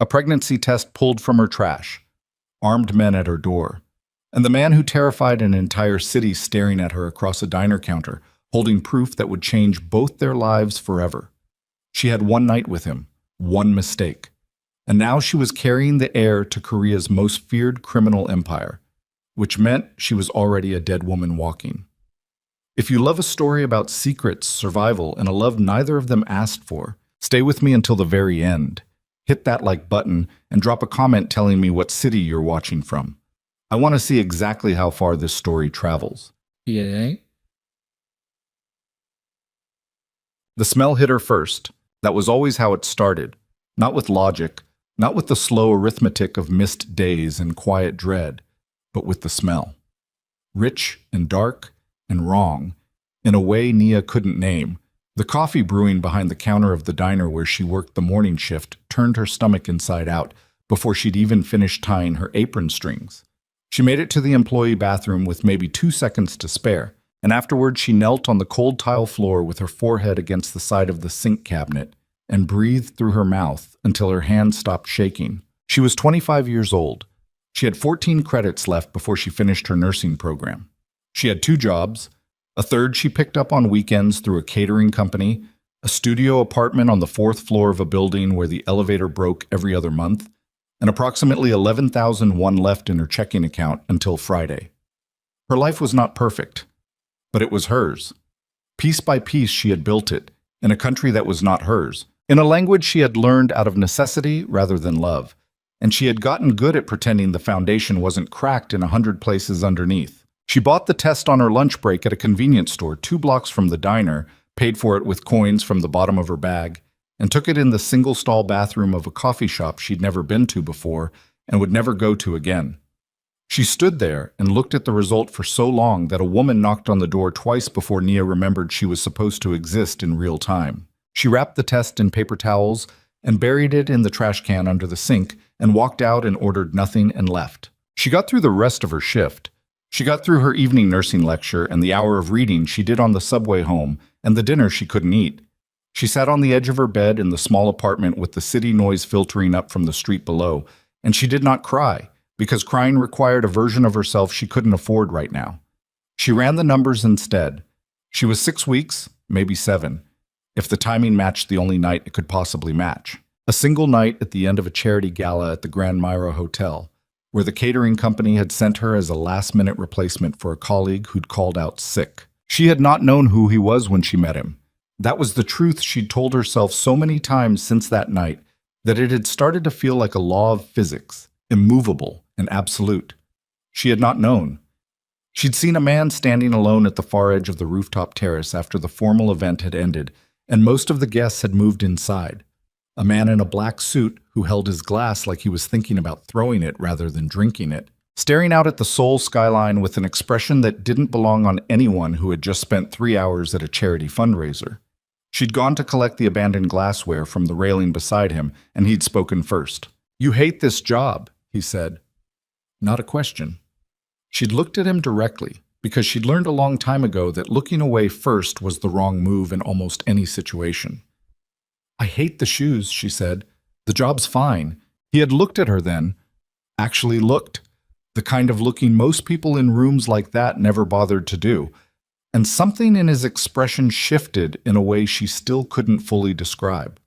a pregnancy test pulled from her trash, armed men at her door, and the man who terrified an entire city staring at her across a diner counter, holding proof that would change both their lives forever. She had one night with him, one mistake, and now she was carrying the heir to Korea's most feared criminal empire, which meant she was already a dead woman walking. If you love a story about secrets, survival, and a love neither of them asked for, stay with me until the very end. Hit that like button and drop a comment telling me what city you're watching from. I want to see exactly how far this story travels. Yeah. The smell hit her first. That was always how it started. Not with logic, not with the slow arithmetic of missed days and quiet dread, but with the smell. Rich and dark and wrong, in a way Nia couldn't name. The coffee brewing behind the counter of the diner where she worked the morning shift turned her stomach inside out before she'd even finished tying her apron strings. She made it to the employee bathroom with maybe 2 seconds to spare, and afterward she knelt on the cold tile floor with her forehead against the side of the sink cabinet and breathed through her mouth until her hands stopped shaking. She was 25 years old. She had 14 credits left before she finished her nursing program. She had 2 jobs, a third she picked up on weekends through a catering company, a studio apartment on the 4th floor of a building where the elevator broke every other month, and approximately $11,001 left in her checking account until Friday. Her life was not perfect, but it was hers. Piece by piece she had built it, in a country that was not hers, in a language she had learned out of necessity rather than love, and she had gotten good at pretending the foundation wasn't cracked in 100 places underneath. She bought the test on her lunch break at a convenience store 2 blocks from the diner, paid for it with coins from the bottom of her bag, and took it in the single-stall bathroom of a coffee shop she'd never been to before and would never go to again. She stood there and looked at the result for so long that a woman knocked on the door twice before Nia remembered she was supposed to exist in real time. She wrapped the test in paper towels and buried it in the trash can under the sink and walked out and ordered nothing and left. She got through the rest of her shift. She got through her evening nursing lecture and the hour of reading she did on the subway home and the dinner she couldn't eat. She sat on the edge of her bed in the small apartment with the city noise filtering up from the street below, and she did not cry, because crying required a version of herself she couldn't afford right now. She ran the numbers instead. She was 6 weeks, maybe 7, if the timing matched the only night it could possibly match. A single night at the end of a charity gala at the Grand Myra Hotel, where the catering company had sent her as a last-minute replacement for a colleague who'd called out sick. She had not known who he was when she met him. That was the truth she'd told herself so many times since that night that it had started to feel like a law of physics, immovable and absolute. She had not known. She'd seen a man standing alone at the far edge of the rooftop terrace after the formal event had ended, and most of the guests had moved inside. A man in a black suit who held his glass like he was thinking about throwing it rather than drinking it, staring out at the Seoul skyline with an expression that didn't belong on anyone who had just spent 3 hours at a charity fundraiser. She'd gone to collect the abandoned glassware from the railing beside him, and he'd spoken first. "You hate this job," he said. Not a question. She'd looked at him directly, because she'd learned a long time ago that looking away first was the wrong move in almost any situation. "I hate the shoes," she said. "The job's fine." He had looked at her then. Actually looked. The kind of looking most people in rooms like that never bothered to do. And something in his expression shifted in a way she still couldn't fully describe.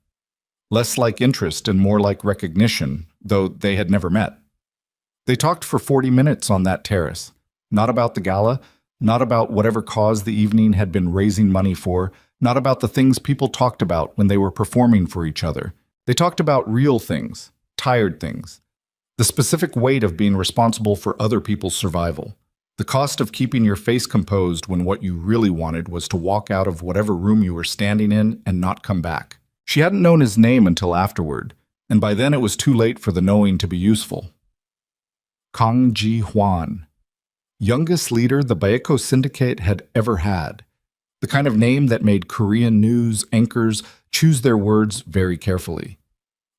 Less like interest and more like recognition, though they had never met. They talked for 40 minutes on that terrace. Not about the gala, not about whatever cause the evening had been raising money for, not about the things people talked about when they were performing for each other. They talked about real things, tired things. The specific weight of being responsible for other people's survival. The cost of keeping your face composed when what you really wanted was to walk out of whatever room you were standing in and not come back. She hadn't known his name until afterward, and by then it was too late for the knowing to be useful. Kang Ji-hwan, youngest leader the Baeko Syndicate had ever had. The kind of name that made Korean news anchors choose their words very carefully.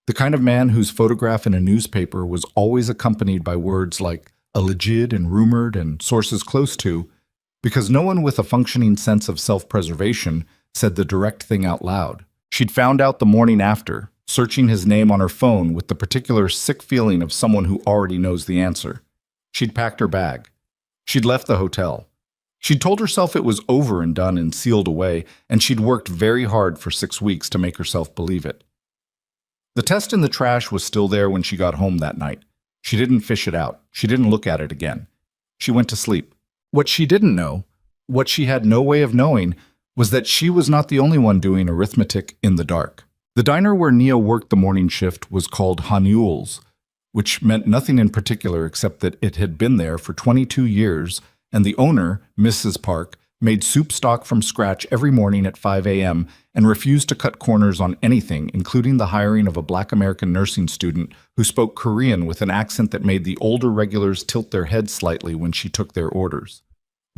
The kind of man whose photograph in a newspaper was always accompanied by words like alleged and rumored and sources close to, because no one with a functioning sense of self-preservation said the direct thing out loud. She'd found out the morning after, searching his name on her phone with the particular sick feeling of someone who already knows the answer. She'd packed her bag. She'd left the hotel. She'd told herself it was over and done and sealed away, and she'd worked very hard for 6 weeks to make herself believe it. The test in the trash was still there when she got home that night. She didn't fish it out. She didn't look at it again. She went to sleep. What she didn't know, what she had no way of knowing, was that she was not the only one doing arithmetic in the dark. The diner where Nia worked the morning shift was called Hanul's, which meant nothing in particular except that it had been there for 22 years, and the owner, Mrs. Park, made soup stock from scratch every morning at 5 a.m. and refused to cut corners on anything, including the hiring of a Black American nursing student who spoke Korean with an accent that made the older regulars tilt their heads slightly when she took their orders.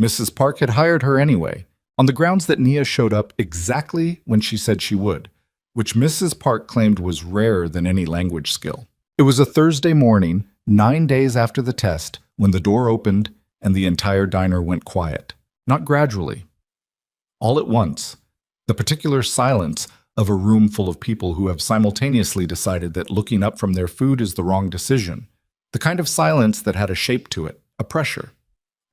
Mrs. Park had hired her anyway, on the grounds that Nia showed up exactly when she said she would, which Mrs. Park claimed was rarer than any language skill. It was a Thursday morning, 9 days after the test, when the door opened and the entire diner went quiet. Not gradually. All at once, the particular silence of a room full of people who have simultaneously decided that looking up from their food is the wrong decision. The kind of silence that had a shape to it, a pressure.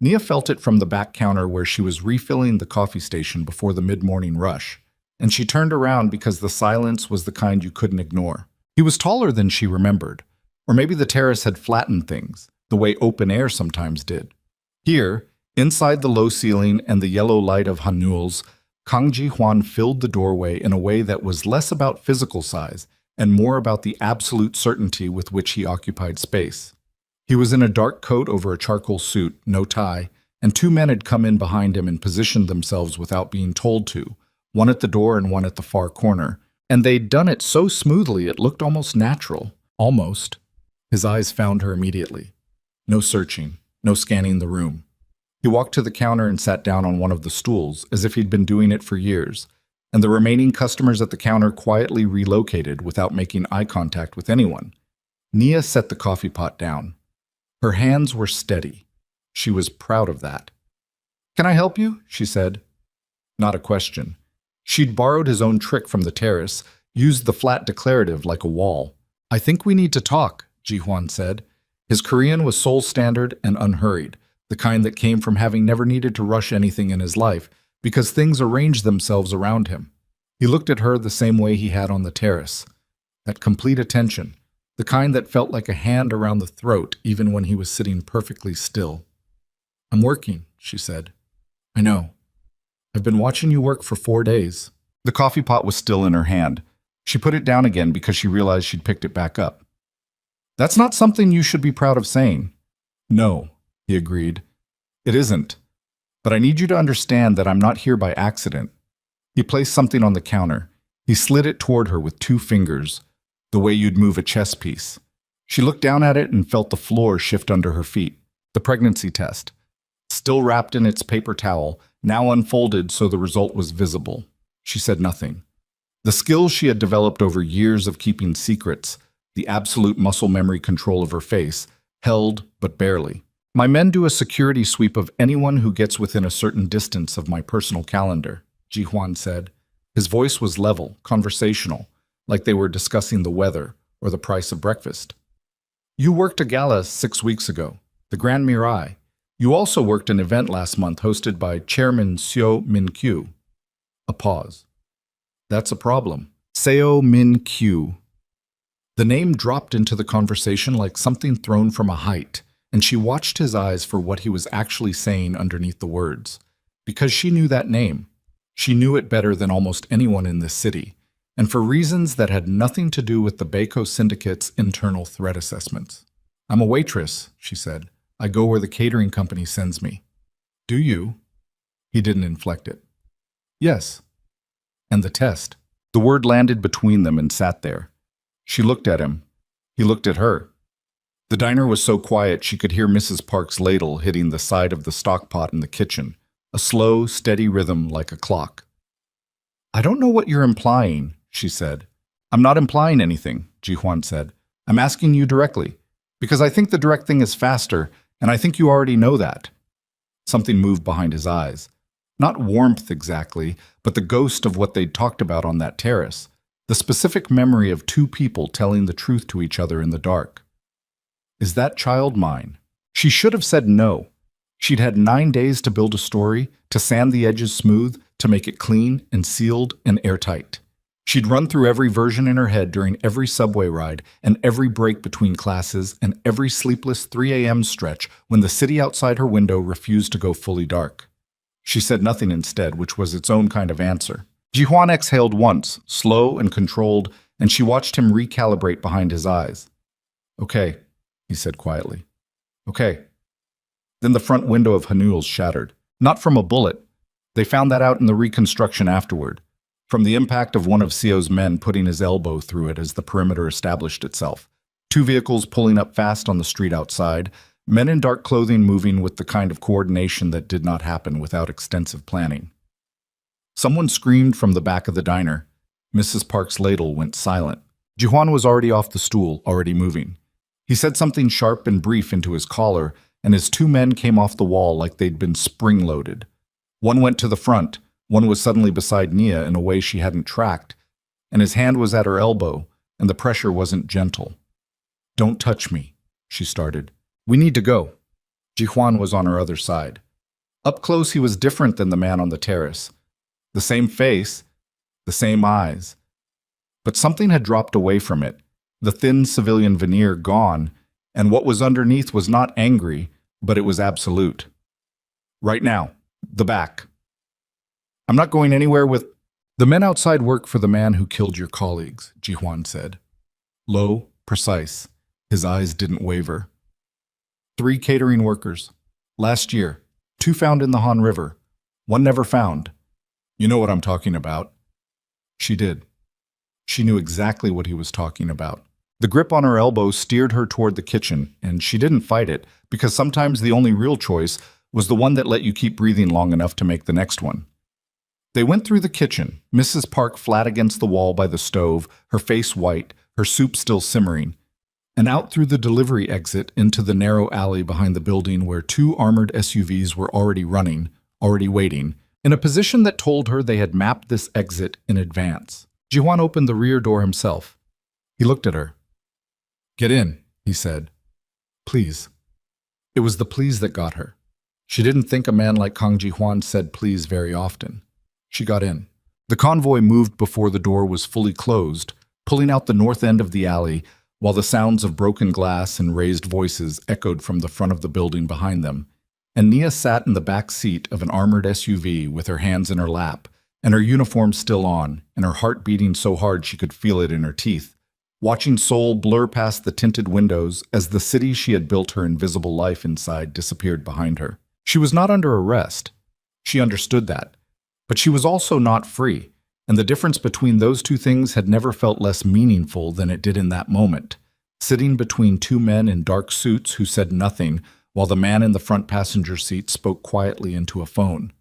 Nia felt it from the back counter where she was refilling the coffee station before the mid-morning rush, and she turned around because the silence was the kind you couldn't ignore. He was taller than she remembered, or maybe the terrace had flattened things, the way open air sometimes did. Here, inside the low ceiling and the yellow light of Hanul's, Kang Ji-hwan filled the doorway in a way that was less about physical size and more about the absolute certainty with which he occupied space. He was in a dark coat over a charcoal suit, no tie, and 2 men had come in behind him and positioned themselves without being told to, one at the door and one at the far corner, and they'd done it so smoothly it looked almost natural. Almost. His eyes found her immediately. No searching, no scanning the room. He walked to the counter and sat down on one of the stools, as if he'd been doing it for years, and the remaining customers at the counter quietly relocated without making eye contact with anyone. Nia set the coffee pot down. Her hands were steady. She was proud of that. "Can I help you?" she said. Not a question. She'd borrowed his own trick from the terrace, used the flat declarative like a wall. "I think we need to talk," Ji-hwan said. His Korean was Seoul standard and unhurried, the kind that came from having never needed to rush anything in his life, because things arranged themselves around him. He looked at her the same way he had on the terrace. That complete attention, the kind that felt like a hand around the throat even when he was sitting perfectly still. "I'm working," she said. "I know. I've been watching you work for 4 days." The coffee pot was still in her hand. She put it down again because she realized she'd picked it back up. "That's not something you should be proud of saying." "No," he agreed. "It isn't. But I need you to understand that I'm not here by accident." He placed something on the counter. He slid it toward her with 2 fingers, the way you'd move a chess piece. She looked down at it and felt the floor shift under her feet. The pregnancy test. Still wrapped in its paper towel, now unfolded so the result was visible. She said nothing. The skills she had developed over years of keeping secrets, the absolute muscle memory control of her face, held but barely. "My men do a security sweep of anyone who gets within a certain distance of my personal calendar," Ji-hwan said. His voice was level, conversational, like they were discussing the weather or the price of breakfast. "You worked a gala 6 weeks ago, the Grand Mirai. You also worked an event last month hosted by Chairman Seo Min-kyu." A pause. "That's a problem." Seo Min-kyu. The name dropped into the conversation like something thrown from a height, and she watched his eyes for what he was actually saying underneath the words. Because she knew that name. She knew it better than almost anyone in this city, and for reasons that had nothing to do with the Baco Syndicate's internal threat assessments. "I'm a waitress," she said. "I go where the catering company sends me." "Do you?" He didn't inflect it. "Yes." "And the test?" The word landed between them and sat there. She looked at him. He looked at her. The diner was so quiet she could hear Mrs. Park's ladle hitting the side of the stock pot in the kitchen, a slow, steady rhythm like a clock. "I don't know what you're implying," she said. "I'm not implying anything," Ji-hwan said. "I'm asking you directly, because I think the direct thing is faster, and I think you already know that." Something moved behind his eyes. Not warmth exactly, but the ghost of what they'd talked about on that terrace. The specific memory of two people telling the truth to each other in the dark. Is that child mine? She should have said no. She'd had 9 days to build a story, to sand the edges smooth, to make it clean and sealed and airtight. She'd run through every version in her head during every subway ride and every break between classes and every sleepless 3 a.m. stretch when the city outside her window refused to go fully dark. She said nothing instead, which was its own kind of answer. Jihuan exhaled once, slow and controlled, and she watched him recalibrate behind his eyes. Okay, he said quietly. Okay. Then the front window of Hanuel's shattered. Not from a bullet. They found that out in the reconstruction afterward. From the impact of one of Sio's men putting his elbow through it as the perimeter established itself. 2 vehicles pulling up fast on the street outside, men in dark clothing moving with the kind of coordination that did not happen without extensive planning. Someone screamed from the back of the diner. Mrs. Park's ladle went silent. Jihuan was already off the stool, already moving. He said something sharp and brief into his collar, and his 2 men came off the wall like they'd been spring-loaded. One went to the front, one was suddenly beside Nia in a way she hadn't tracked, and his hand was at her elbow, and the pressure wasn't gentle. Don't touch me, she started. We need to go. Jihuan was on her other side. Up close he was different than the man on the terrace. The same face, the same eyes. But something had dropped away from it, the thin civilian veneer gone, and what was underneath was not angry, but it was absolute. Right now, the back. I'm not going anywhere with... The men outside work for the man who killed your colleagues, Jihuan said. Low, precise. His eyes didn't waver. 3 catering workers. Last year, 2 found in the Han River. 1 never found. You know what I'm talking about. She did. She knew exactly what he was talking about. The grip on her elbow steered her toward the kitchen, and she didn't fight it, because sometimes the only real choice was the one that let you keep breathing long enough to make the next one. They went through the kitchen, Mrs. Park flat against the wall by the stove, her face white, her soup still simmering, and out through the delivery exit into the narrow alley behind the building where 2 armored SUVs were already running, already waiting, in a position that told her they had mapped this exit in advance. Jihuan opened the rear door himself. He looked at her. Get in, he said. Please. It was the please that got her. She didn't think a man like Kang Jihuan said please very often. She got in. The convoy moved before the door was fully closed, pulling out the north end of the alley, while the sounds of broken glass and raised voices echoed from the front of the building behind them. And Nia sat in the back seat of an armored SUV with her hands in her lap, and her uniform still on, and her heart beating so hard she could feel it in her teeth, watching Seoul blur past the tinted windows as the city she had built her invisible life inside disappeared behind her. She was not under arrest. She understood that. But she was also not free, and the difference between those 2 things had never felt less meaningful than it did in that moment, sitting between 2 men in dark suits who said nothing, while the man in the front passenger seat spoke quietly into a phone.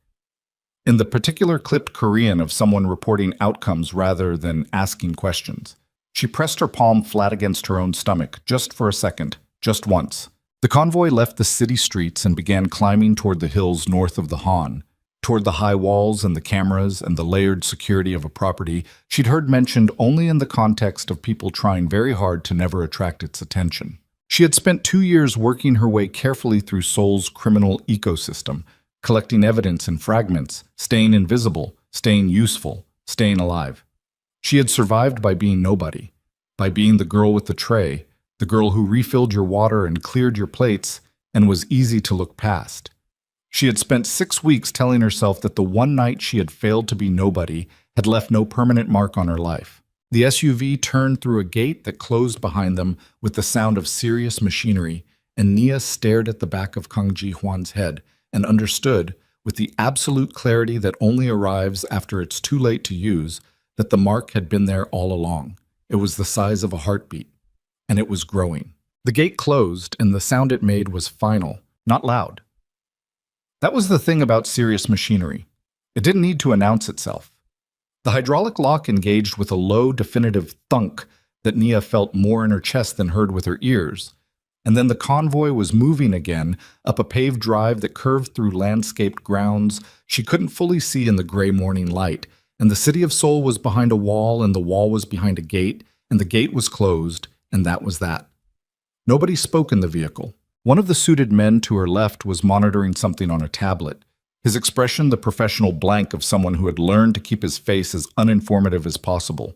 In the particular clipped Korean of someone reporting outcomes rather than asking questions, she pressed her palm flat against her own stomach, just for a second, just once. The convoy left the city streets and began climbing toward the hills north of the Han, toward the high walls and the cameras and the layered security of a property she'd heard mentioned only in the context of people trying very hard to never attract its attention. She had spent 2 years working her way carefully through Seoul's criminal ecosystem, collecting evidence in fragments, staying invisible, staying useful, staying alive. She had survived by being nobody, by being the girl with the tray, the girl who refilled your water and cleared your plates and was easy to look past. She had spent 6 weeks telling herself that the one night she had failed to be nobody had left no permanent mark on her life. The SUV turned through a gate that closed behind them with the sound of serious machinery, and Nia stared at the back of Kang Ji-hwan's head and understood, with the absolute clarity that only arrives after it's too late to use, that the mark had been there all along. It was the size of a heartbeat, and it was growing. The gate closed, and the sound it made was final, not loud. That was the thing about serious machinery. It didn't need to announce itself. The hydraulic lock engaged with a low, definitive thunk that Nia felt more in her chest than heard with her ears, and then the convoy was moving again up a paved drive that curved through landscaped grounds she couldn't fully see in the gray morning light, and the city of Seoul was behind a wall, and the wall was behind a gate, and the gate was closed, and that was that. Nobody spoke in the vehicle. One of the suited men to her left was monitoring something on a tablet, his expression the professional blank of someone who had learned to keep his face as uninformative as possible.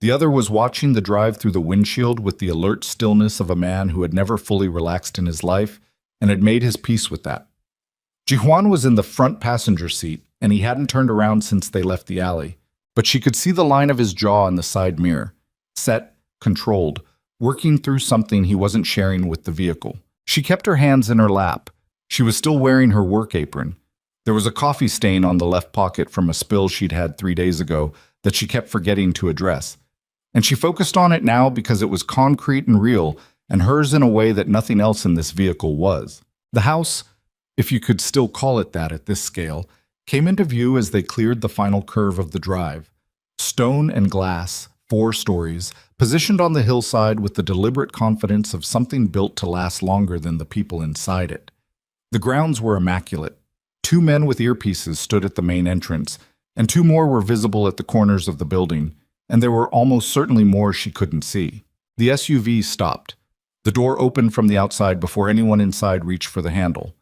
The other was watching the drive through the windshield with the alert stillness of a man who had never fully relaxed in his life and had made his peace with that. Ji-hwan was in the front passenger seat, and he hadn't turned around since they left the alley, but she could see the line of his jaw in the side mirror, set, controlled, working through something he wasn't sharing with the vehicle. She kept her hands in her lap. She was still wearing her work apron. There was a coffee stain on the left pocket from a spill she'd had 3 days ago that she kept forgetting to address. And she focused on it now because it was concrete and real, and hers in a way that nothing else in this vehicle was. The house, if you could still call it that at this scale, came into view as they cleared the final curve of the drive. Stone and glass, 4 stories, positioned on the hillside with the deliberate confidence of something built to last longer than the people inside it. The grounds were immaculate. 2 men with earpieces stood at the main entrance, and 2 more were visible at the corners of the building, and there were almost certainly more she couldn't see. The SUV stopped. The door opened from the outside before anyone inside reached for the handle.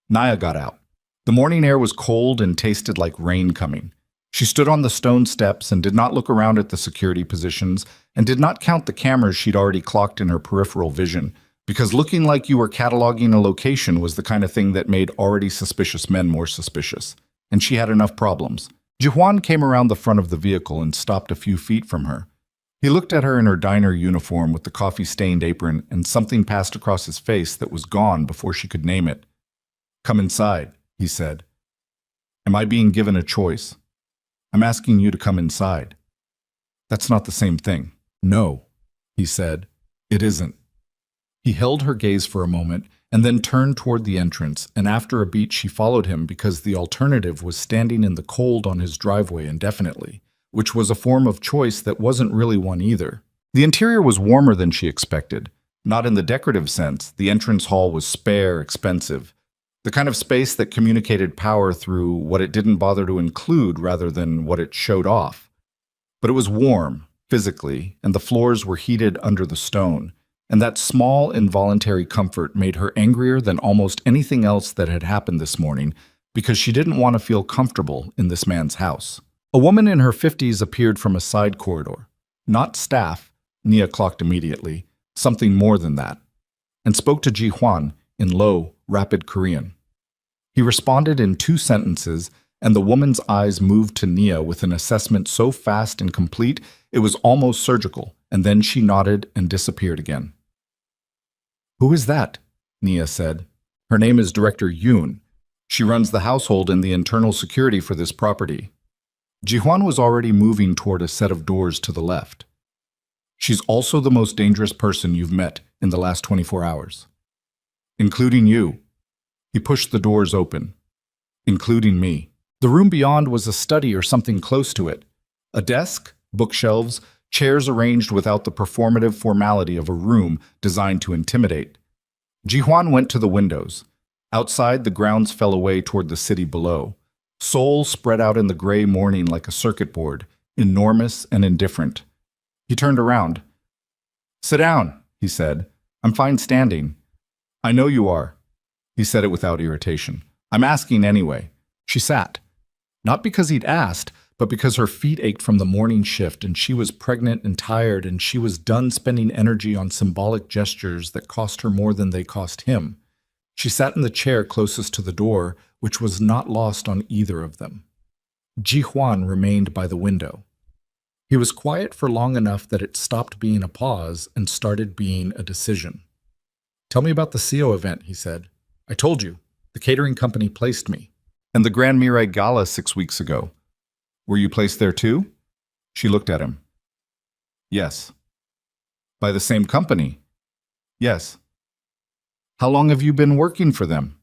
Naya got out. The morning air was cold and tasted like rain coming. She stood on the stone steps and did not look around at the security positions and did not count the cameras she'd already clocked in her peripheral vision, because looking like you were cataloging a location was the kind of thing that made already suspicious men more suspicious. And she had enough problems. Ji-hwan came around the front of the vehicle and stopped a few feet from her. He looked at her in her diner uniform with the coffee-stained apron, and something passed across his face that was gone before she could name it. "Come inside," he said. "Am I being given a choice? I'm asking you to come inside." "That's not the same thing." "No," he said. "It isn't." He held her gaze for a moment and then turned toward the entrance, and after a beat she followed him because the alternative was standing in the cold on his driveway indefinitely, which was a form of choice that wasn't really one either. The interior was warmer than she expected. Not in the decorative sense. The entrance hall was spare, expensive. The kind of space that communicated power through what it didn't bother to include rather than what it showed off. But it was warm, physically, and the floors were heated under the stone, and that small, involuntary comfort made her angrier than almost anything else that had happened this morning, because she didn't want to feel comfortable in this man's house. A woman in her 50s appeared from a side corridor. Not staff, Nia clocked immediately, something more than that, and spoke to Ji-hwan in low, rapid Korean. He responded in 2 sentences, and the woman's eyes moved to Nia with an assessment so fast and complete it was almost surgical, and then she nodded and disappeared again. "Who is that?" Nia said. "Her name is Director Yoon. She runs the household and the internal security for this property." Ji-hwan was already moving toward a set of doors to the left. "She's also the most dangerous person you've met in the last 24 hours. Including you." He pushed the doors open. "Including me." The room beyond was a study or something close to it. A desk, bookshelves, chairs arranged without the performative formality of a room designed to intimidate. Ji-hwan went to the windows. Outside, the grounds fell away toward the city below. Seoul spread out in the gray morning like a circuit board, enormous and indifferent. He turned around. "Sit down," he said. "I'm fine standing." "I know you are." He said it without irritation. "I'm asking anyway." She sat. Not because he'd asked, but because her feet ached from the morning shift and she was pregnant and tired and she was done spending energy on symbolic gestures that cost her more than they cost him. She sat in the chair closest to the door, which was not lost on either of them. Ji-hwan remained by the window. He was quiet for long enough that it stopped being a pause and started being a decision. "Tell me about the CO event," he said. "I told you. The catering company placed me." "And the Grand Mirai Gala 6 weeks ago. Were you placed there too?" She looked at him. "Yes." "By the same company?" "Yes." "How long have you been working for them?"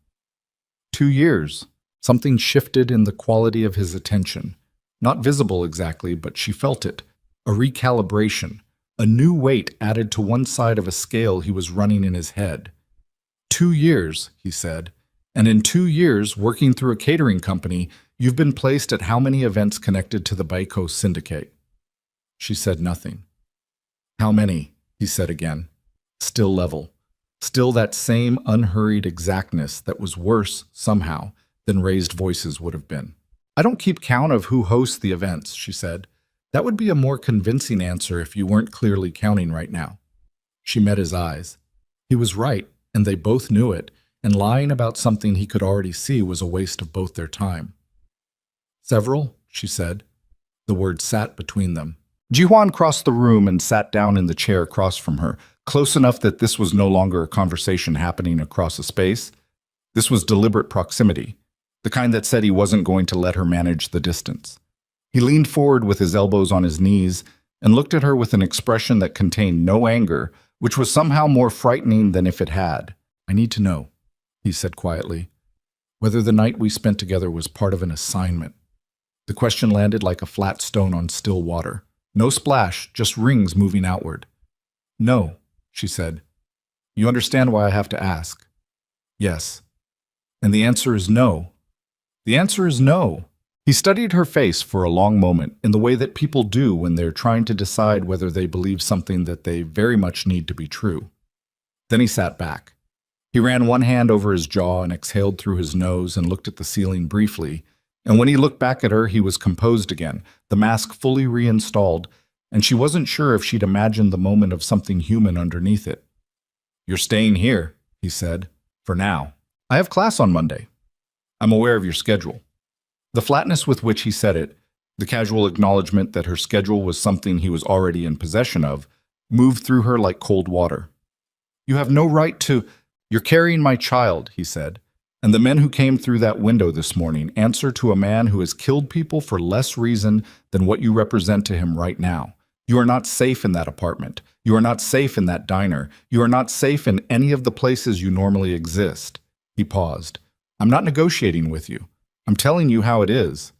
2 years. Something shifted in the quality of his attention. Not visible exactly, but she felt it. A recalibration. A new weight added to one side of a scale he was running in his head. 2 years, he said. And in 2 years, working through a catering company, You've been placed at how many events connected to the Baiko syndicate? She said nothing. How many? He said again. Still level. Still that same unhurried exactness that was worse, somehow, than raised voices would have been. I don't keep count of who hosts the events, she said. That would be a more convincing answer if you weren't clearly counting right now. She met his eyes. He was right, and they both knew it, and lying about something he could already see was a waste of both their time. Several, she said. The word sat between them. Jihuan crossed the room and sat down in the chair across from her, close enough that this was no longer a conversation happening across a space. This was deliberate proximity, the kind that said he wasn't going to let her manage the distance. He leaned forward with his elbows on his knees and looked at her with an expression that contained no anger, which was somehow more frightening than if it had. I need to know, he said quietly, whether the night we spent together was part of an assignment. The question landed like a flat stone on still water. No splash, just rings moving outward. No, she said. You understand why I have to ask? Yes. And the answer is no. The answer is no. He studied her face for a long moment in the way that people do when they're trying to decide whether they believe something that they very much need to be true. Then he sat back. He ran one hand over his jaw and exhaled through his nose and looked at the ceiling briefly, and when he looked back at her, he was composed again, the mask fully reinstalled, and she wasn't sure if she'd imagined the moment of something human underneath it. You're staying here, he said, for now. I have class on Monday. I'm aware of your schedule. The flatness with which he said it, the casual acknowledgement that her schedule was something he was already in possession of, moved through her like cold water. You have no right to— You're carrying my child, he said, and the men who came through that window this morning answer to a man who has killed people for less reason than what you represent to him right now. You are not safe in that apartment. You are not safe in that diner. You are not safe in any of the places you normally exist. He paused. I'm not negotiating with you. I'm telling you how it is.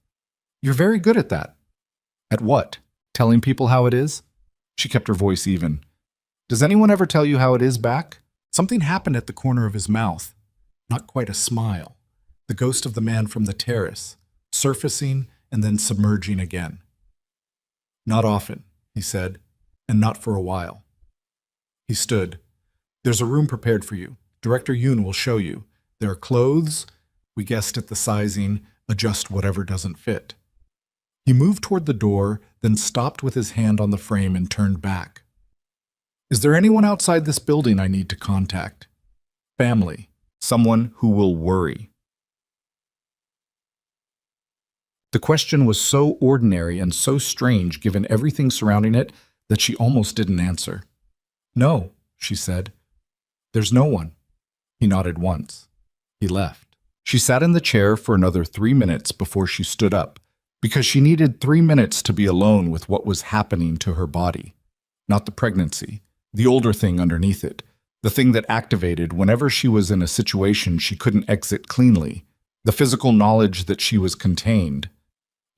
You're very good at that. At what? Telling people how it is? She kept her voice even. Does anyone ever tell you how it is back? Something happened at the corner of his mouth. Not quite a smile. The ghost of the man from the terrace, surfacing and then submerging again. Not often, he said, and not for a while. He stood. There's a room prepared for you. Director Yoon will show you. There are clothes. We guessed at the sizing, adjust whatever doesn't fit. He moved toward the door, then stopped with his hand on the frame and turned back. Is there anyone outside this building I need to contact? Family. Someone who will worry. The question was so ordinary and so strange given everything surrounding it that she almost didn't answer. No, she said. There's no one. He nodded once. He left. She sat in the chair for another 3 minutes before she stood up, because she needed 3 minutes to be alone with what was happening to her body. Not the pregnancy, the older thing underneath it, the thing that activated whenever she was in a situation she couldn't exit cleanly, the physical knowledge that she was contained.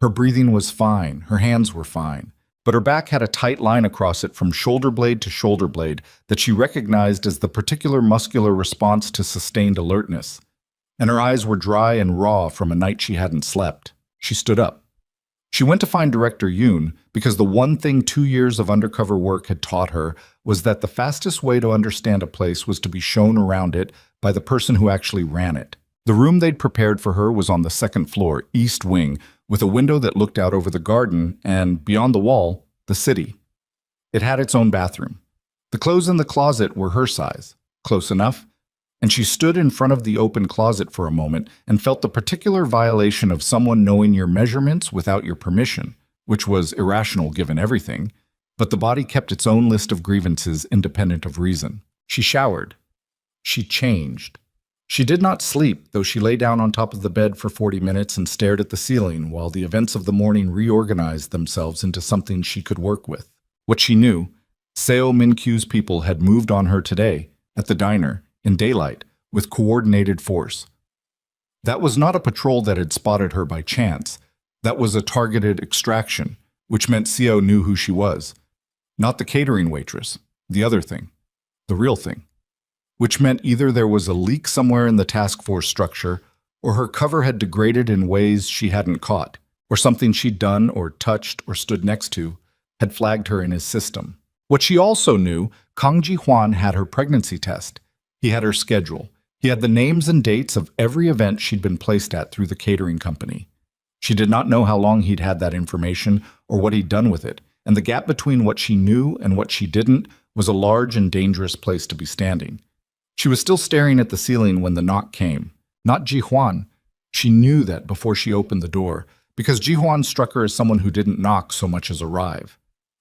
Her breathing was fine, her hands were fine, but her back had a tight line across it from shoulder blade to shoulder blade that she recognized as the particular muscular response to sustained alertness. And her eyes were dry and raw from a night she hadn't slept. She stood up. She went to find Director Yoon because the one thing 2 years of undercover work had taught her was that the fastest way to understand a place was to be shown around it by the person who actually ran it. The room they'd prepared for her was on the second floor, east wing, with a window that looked out over the garden and, beyond the wall, the city. It had its own bathroom. The clothes in the closet were her size, close enough, and she stood in front of the open closet for a moment and felt the particular violation of someone knowing your measurements without your permission, which was irrational given everything, but the body kept its own list of grievances independent of reason. She showered. She changed. She did not sleep, though she lay down on top of the bed for 40 minutes and stared at the ceiling while the events of the morning reorganized themselves into something she could work with. What she knew, Seo Min-kyu's people had moved on her today, at the diner, in daylight, with coordinated force. That was not a patrol that had spotted her by chance. That was a targeted extraction, which meant Seo knew who she was. Not the catering waitress, the other thing, the real thing. Which meant either there was a leak somewhere in the task force structure, or her cover had degraded in ways she hadn't caught, or something she'd done or touched or stood next to had flagged her in his system. What she also knew, Kang Ji-hwan had her pregnancy test. He had her schedule. He had the names and dates of every event she'd been placed at through the catering company. She did not know how long he'd had that information or what he'd done with it, and the gap between what she knew and what she didn't was a large and dangerous place to be standing. She was still staring at the ceiling when the knock came. Not Ji-hwan. She knew that before she opened the door, because Ji-hwan struck her as someone who didn't knock so much as arrive.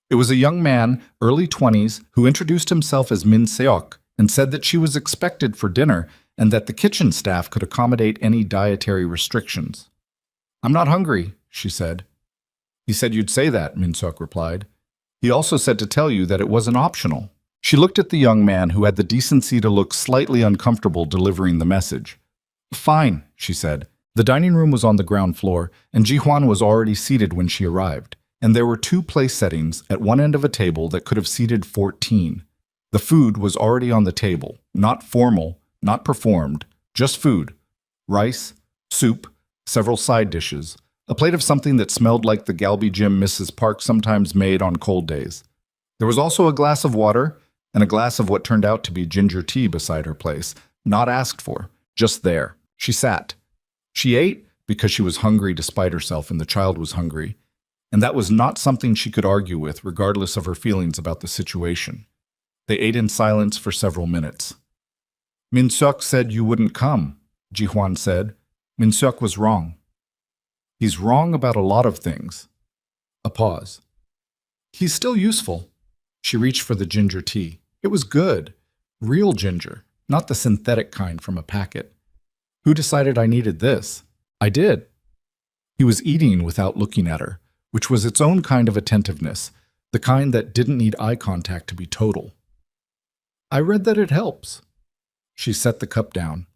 It was a young man, early 20s, who introduced himself as Min Seok and said that she was expected for dinner and that the kitchen staff could accommodate any dietary restrictions. "I'm not hungry," she said. "He said you'd say that," Min Seok replied. "He also said to tell you that it wasn't optional." She looked at the young man who had the decency to look slightly uncomfortable delivering the message. "Fine," she said. The dining room was on the ground floor, and Ji-hwan was already seated when she arrived, and there were 2 place settings at one end of a table that could have seated 14. The food was already on the table, not formal, not performed, just food. Rice, soup, several side dishes, a plate of something that smelled like the galbi gym Mrs. Park sometimes made on cold days. There was also a glass of water and a glass of what turned out to be ginger tea beside her place, not asked for, just there. She sat. She ate because she was hungry despite herself and the child was hungry, and that was not something she could argue with regardless of her feelings about the situation. They ate in silence for several minutes. "Min Seok said you wouldn't come," Ji-hwan said. Min Seok was wrong. "He's wrong about a lot of things." A pause. "He's still useful." She reached for the ginger tea. It was good. Real ginger, not the synthetic kind from a packet. "Who decided I needed this?" "I did." He was eating without looking at her, which was its own kind of attentiveness, the kind that didn't need eye contact to be total. "I read that it helps." She set the cup down.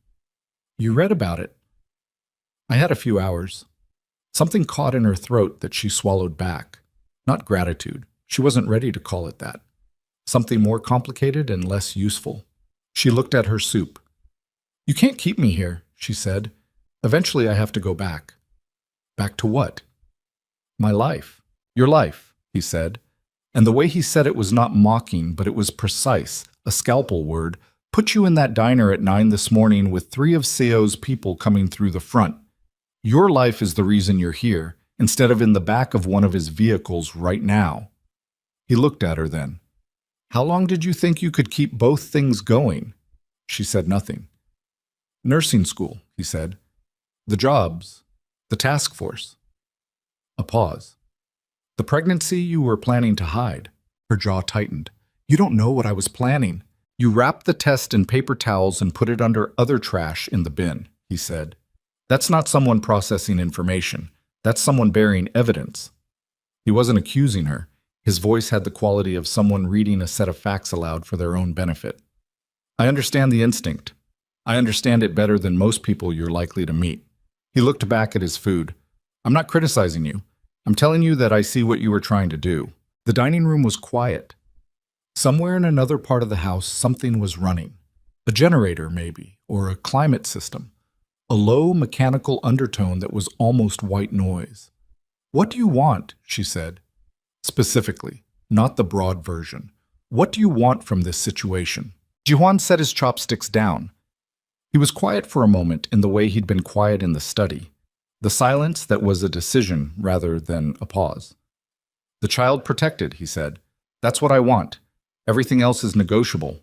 "You read about it?" "I had a few hours." Something caught in her throat that she swallowed back. Not gratitude. She wasn't ready to call it that. Something more complicated and less useful. She looked at her soup. "You can't keep me here," she said. "Eventually I have to go back." "Back to what?" "My life." "Your life," he said. And the way he said it was not mocking, but it was precise, a scalpel word. "Put you in that diner at 9 this morning with 3 of Seo's people coming through the front. Your life is the reason you're here, instead of in the back of one of his vehicles right now." He looked at her then. "How long did you think you could keep both things going?" She said nothing. "Nursing school," he said. "The jobs. The task force." A pause. "The pregnancy you were planning to hide." Her jaw tightened. "You don't know what I was planning. You wrapped the test in paper towels and put it under other trash in the bin," he said. "That's not someone processing information. That's someone bearing evidence." He wasn't accusing her. His voice had the quality of someone reading a set of facts aloud for their own benefit. "I understand the instinct. I understand it better than most people you're likely to meet." He looked back at his food. "I'm not criticizing you. I'm telling you that I see what you were trying to do." The dining room was quiet. Somewhere in another part of the house, something was running. A generator, maybe, or a climate system. A low mechanical undertone that was almost white noise. "What do you want?" she said. Specifically, not the broad version. "What do you want from this situation?" Ji-hwan set his chopsticks down. He was quiet for a moment in the way he'd been quiet in the study. The silence that was a decision rather than a pause. "The child protected," he said. "That's what I want. Everything else is negotiable."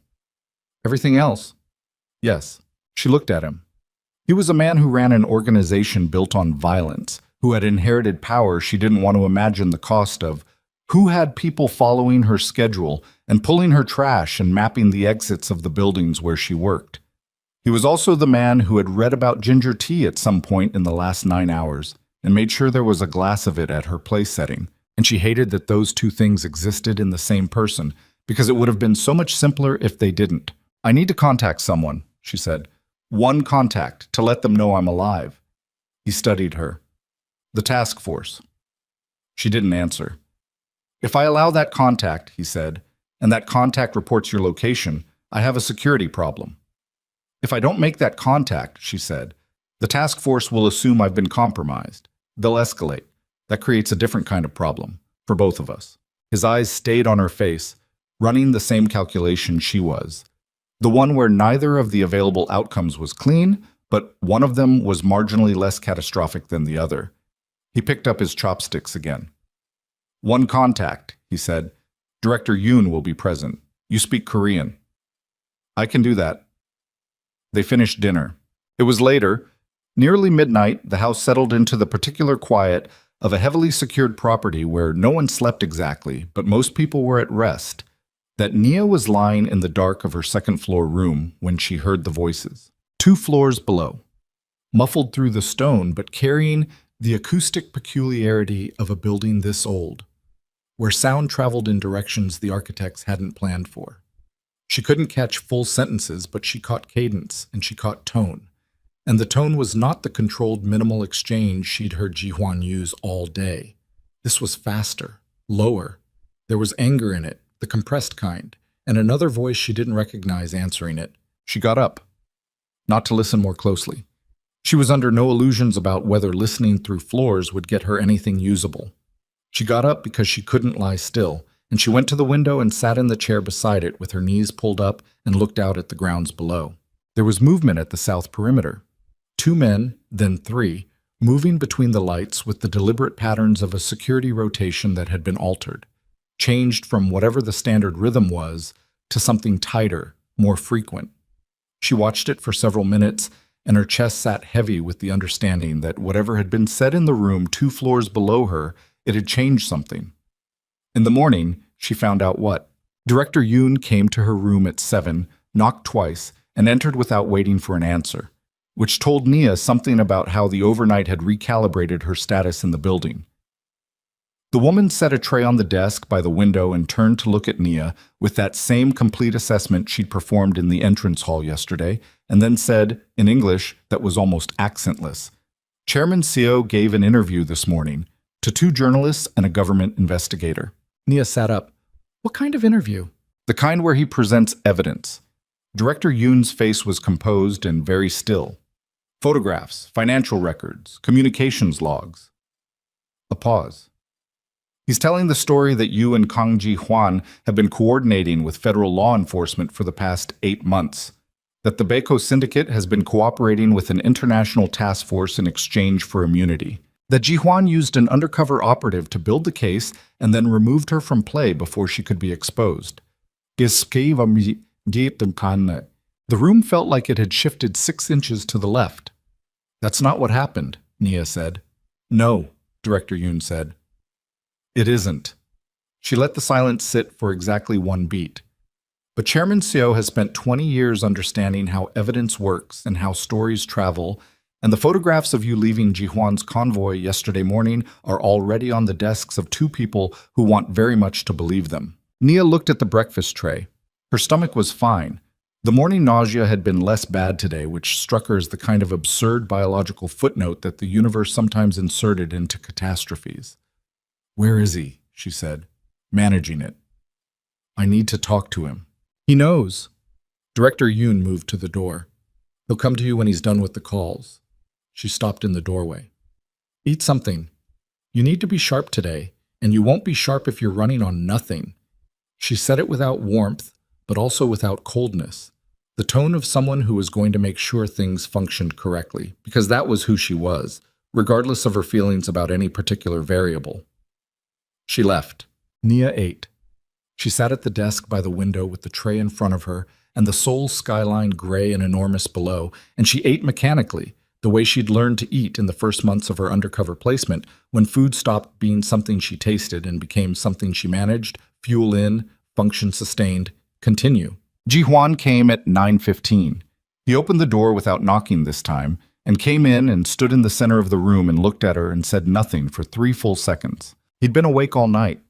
"Everything else?" "Yes." She looked at him. He was a man who ran an organization built on violence, who had inherited power she didn't want to imagine the cost of, who had people following her schedule and pulling her trash and mapping the exits of the buildings where she worked. He was also the man who had read about ginger tea at some point in the last 9 hours and made sure there was a glass of it at her place setting, and she hated that those 2 things existed in the same person because it would have been so much simpler if they didn't. "I need to contact someone," she said. "One contact to let them know I'm alive." He studied her. "The task force." She didn't answer. "If I allow that contact," he said, "and that contact reports your location, I have a security problem." "If I don't make that contact," she said, The task force will assume I've been compromised. They'll escalate. That creates a different kind of problem, for both of us. His eyes stayed on her face, running the same calculation she was. The one where neither of the available outcomes was clean, but one of them was marginally less catastrophic than the other. He picked up his chopsticks again. "One contact," he said. "Director Yoon will be present. You speak Korean." "I can do that." They finished dinner. It was later, nearly midnight. The house settled into the particular quiet of a heavily secured property where no one slept exactly, but most people were at rest, that Nia was lying in the dark of her second-floor room when she heard the voices. 2 floors below, muffled through the stone but carrying the acoustic peculiarity of a building this old, where sound traveled in directions the architects hadn't planned for. She couldn't catch full sentences, but she caught cadence and she caught tone. And the tone was not the controlled minimal exchange she'd heard Ji-hwan use all day. This was faster, lower. There was anger in it, the compressed kind, and another voice she didn't recognize answering it. She got up, not to listen more closely. She was under no illusions about whether listening through floors would get her anything usable. She got up because she couldn't lie still, and she went to the window and sat in the chair beside it with her knees pulled up and looked out at the grounds below. There was movement at the south perimeter. 2 men, then 3, moving between the lights with the deliberate patterns of a security rotation that had been altered, changed from whatever the standard rhythm was to something tighter, more frequent. She watched it for several minutes, and her chest sat heavy with the understanding that whatever had been said in the room 2 floors below her, it had changed something. In the morning, she found out what. Director Yoon came to her room at 7, knocked twice, and entered without waiting for an answer, which told Nia something about how the overnight had recalibrated her status in the building. The woman set a tray on the desk by the window and turned to look at Nia with that same complete assessment she'd performed in the entrance hall yesterday, and then said, in English that was almost accentless, "Chairman Seo gave an interview this morning to 2 journalists and a government investigator." Nia sat up. "What kind of interview?" "The kind where he presents evidence." Director Yoon's face was composed and very still. "Photographs, financial records, communications logs." A pause. "He's telling the story that you and Kang Ji-hwan have been coordinating with federal law enforcement for the past 8 months, that the Baeko Syndicate has been cooperating with an international task force in exchange for immunity, that Ji-hwan used an undercover operative to build the case and then removed her from play before she could be exposed. The room felt like it had shifted 6 inches to the left. "That's not what happened," Nia said. "No," Director Yoon said. "It isn't." She let the silence sit for exactly 1 beat. "But Chairman Seo has spent 20 years understanding how evidence works and how stories travel, and the photographs of you leaving Ji-hwan's convoy yesterday morning are already on the desks of 2 people who want very much to believe them." Nia looked at the breakfast tray. Her stomach was fine. The morning nausea had been less bad today, which struck her as the kind of absurd biological footnote that the universe sometimes inserted into catastrophes. "Where is he?" she said, managing it. "I need to talk to him." "He knows." Director Yoon moved to the door. "He'll come to you when he's done with the calls." She stopped in the doorway. "Eat something. You need to be sharp today, and you won't be sharp if you're running on nothing." She said it without warmth, but also without coldness, the tone of someone who was going to make sure things functioned correctly, because that was who she was, regardless of her feelings about any particular variable. She left. Nia ate. She sat at the desk by the window with the tray in front of her and the Seoul skyline gray and enormous below, and she ate mechanically, the way she'd learned to eat in the first months of her undercover placement, when food stopped being something she tasted and became something she managed, fuel in, function sustained, continue. Ji-hwan came at 9:15. He opened the door without knocking this time, and came in and stood in the center of the room and looked at her and said nothing for 3 full seconds. He'd been awake all night.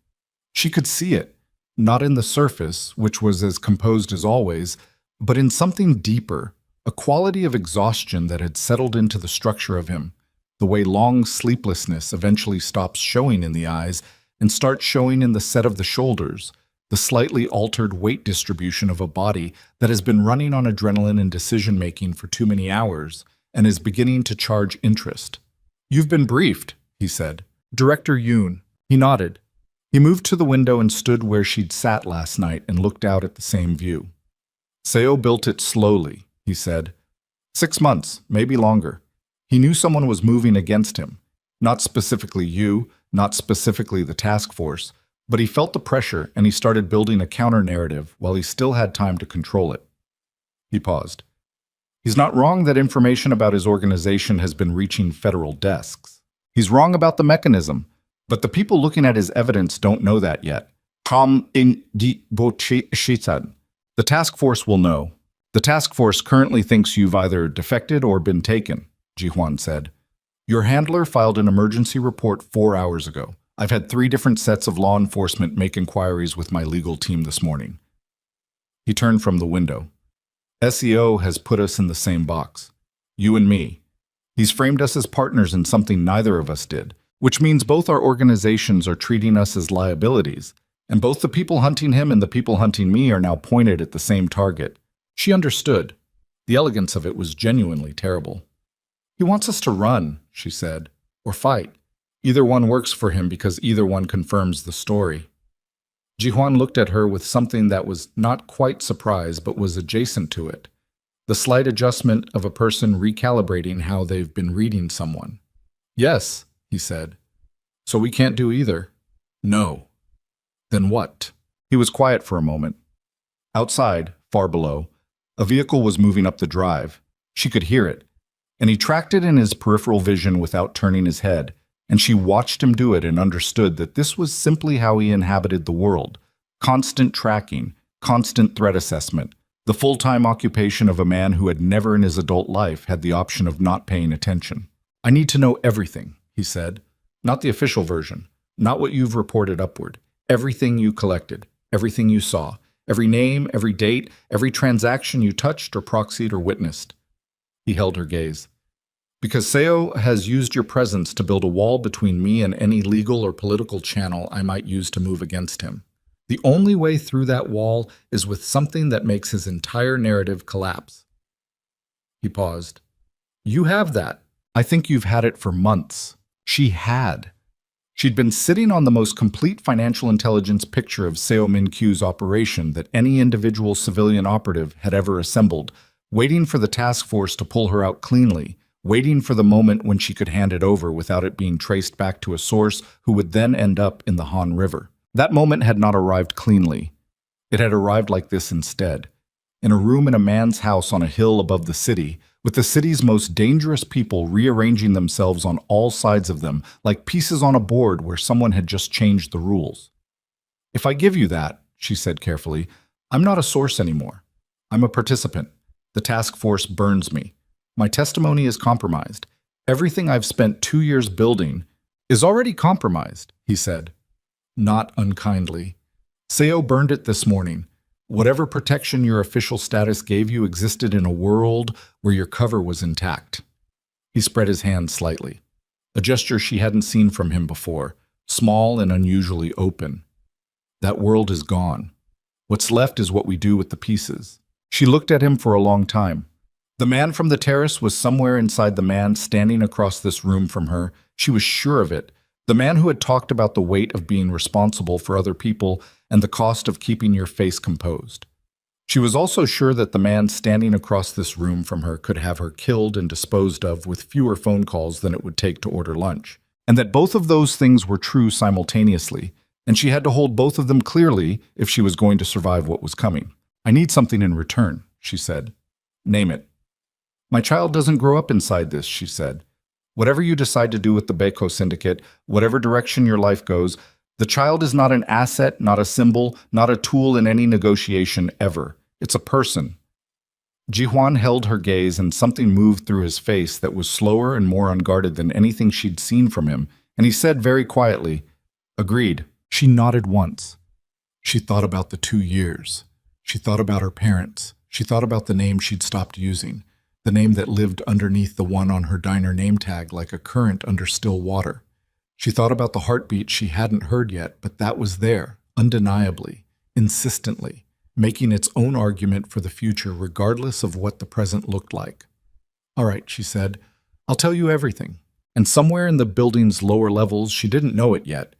She could see it, not in the surface, which was as composed as always, but in something deeper, a quality of exhaustion that had settled into the structure of him, the way long sleeplessness eventually stops showing in the eyes and starts showing in the set of the shoulders, the slightly altered weight distribution of a body that has been running on adrenaline and decision-making for too many hours, and is beginning to charge interest. "You've been briefed," he said. "Director Yoon." He nodded. He moved to the window and stood where she'd sat last night and looked out at the same view. "Seo built it slowly," he said. 6 months, maybe longer. He knew someone was moving against him. Not specifically you, not specifically the task force, but he felt the pressure and he started building a counter-narrative while he still had time to control it. He paused. He's not wrong that information about his organization has been reaching federal desks. He's wrong about the mechanism, but the people looking at his evidence don't know that yet. The task force will know. The task force currently thinks you've either defected or been taken, Ji-hwan said. Your handler filed an emergency report 4 hours ago. I've had 3 different sets of law enforcement make inquiries with my legal team this morning. He turned from the window. SEO has put us in the same box. You and me. He's framed us as partners in something neither of us did, which means both our organizations are treating us as liabilities, and both the people hunting him and the people hunting me are now pointed at the same target. She understood. The elegance of it was genuinely terrible. He wants us to run, she said, or fight. Either one works for him because either one confirms the story. Ji-hwan looked at her with something that was not quite surprise but was adjacent to it. The slight adjustment of a person recalibrating how they've been reading someone. Yes, he said. So we can't do either. No. Then what? He was quiet for a moment. Outside, far below, a vehicle was moving up the drive. She could hear it, and he tracked it in his peripheral vision without turning his head, and she watched him do it and understood that this was simply how he inhabited the world. Constant tracking, constant threat assessment, the full-time occupation of a man who had never in his adult life had the option of not paying attention. I need to know everything, he said. Not the official version, not what you've reported upward. Everything you collected, everything you saw, every name, every date, every transaction you touched or proxied or witnessed. He held her gaze. Because Seo has used your presence to build a wall between me and any legal or political channel I might use to move against him. The only way through that wall is with something that makes his entire narrative collapse. He paused. You have that. I think you've had it for months. She had. She'd been sitting on the most complete financial intelligence picture of Seo Min-kyu's operation that any individual civilian operative had ever assembled, waiting for the task force to pull her out cleanly, waiting for the moment when she could hand it over without it being traced back to a source who would then end up in the Han River. That moment had not arrived cleanly. It had arrived like this instead, in a room in a man's house on a hill above the city, with the city's most dangerous people rearranging themselves on all sides of them, like pieces on a board where someone had just changed the rules. If I give you that, she said carefully, I'm not a source anymore. I'm a participant. The task force burns me. My testimony is compromised. Everything I've spent 2 years building is already compromised, he said. Not unkindly. Seo burned it this morning. Whatever protection your official status gave you existed in a world where your cover was intact. He spread his hand slightly, a gesture she hadn't seen from him before, small and unusually open. That world is gone. What's left is what we do with the pieces. She looked at him for a long time. The man from the terrace was somewhere inside the man standing across this room from her. She was sure of it. The man who had talked about the weight of being responsible for other people and the cost of keeping your face composed. She was also sure that the man standing across this room from her could have her killed and disposed of with fewer phone calls than it would take to order lunch, and that both of those things were true simultaneously, and she had to hold both of them clearly if she was going to survive what was coming. I need something in return, she said. Name it. My child doesn't grow up inside this, she said. Whatever you decide to do with the Baeko Syndicate, whatever direction your life goes, the child is not an asset, not a symbol, not a tool in any negotiation ever. It's a person. Ji-hwan held her gaze and something moved through his face that was slower and more unguarded than anything she'd seen from him, and he said very quietly, Agreed. She nodded once. She thought about the 2 years. She thought about her parents. She thought about the name she'd stopped using. The name that lived underneath the one on her diner name tag like a current under still water. She thought about the heartbeat she hadn't heard yet, but that was there, undeniably, insistently, making its own argument for the future regardless of what the present looked like. All right, she said. I'll tell you everything. And somewhere in the building's lower levels, she didn't know it yet,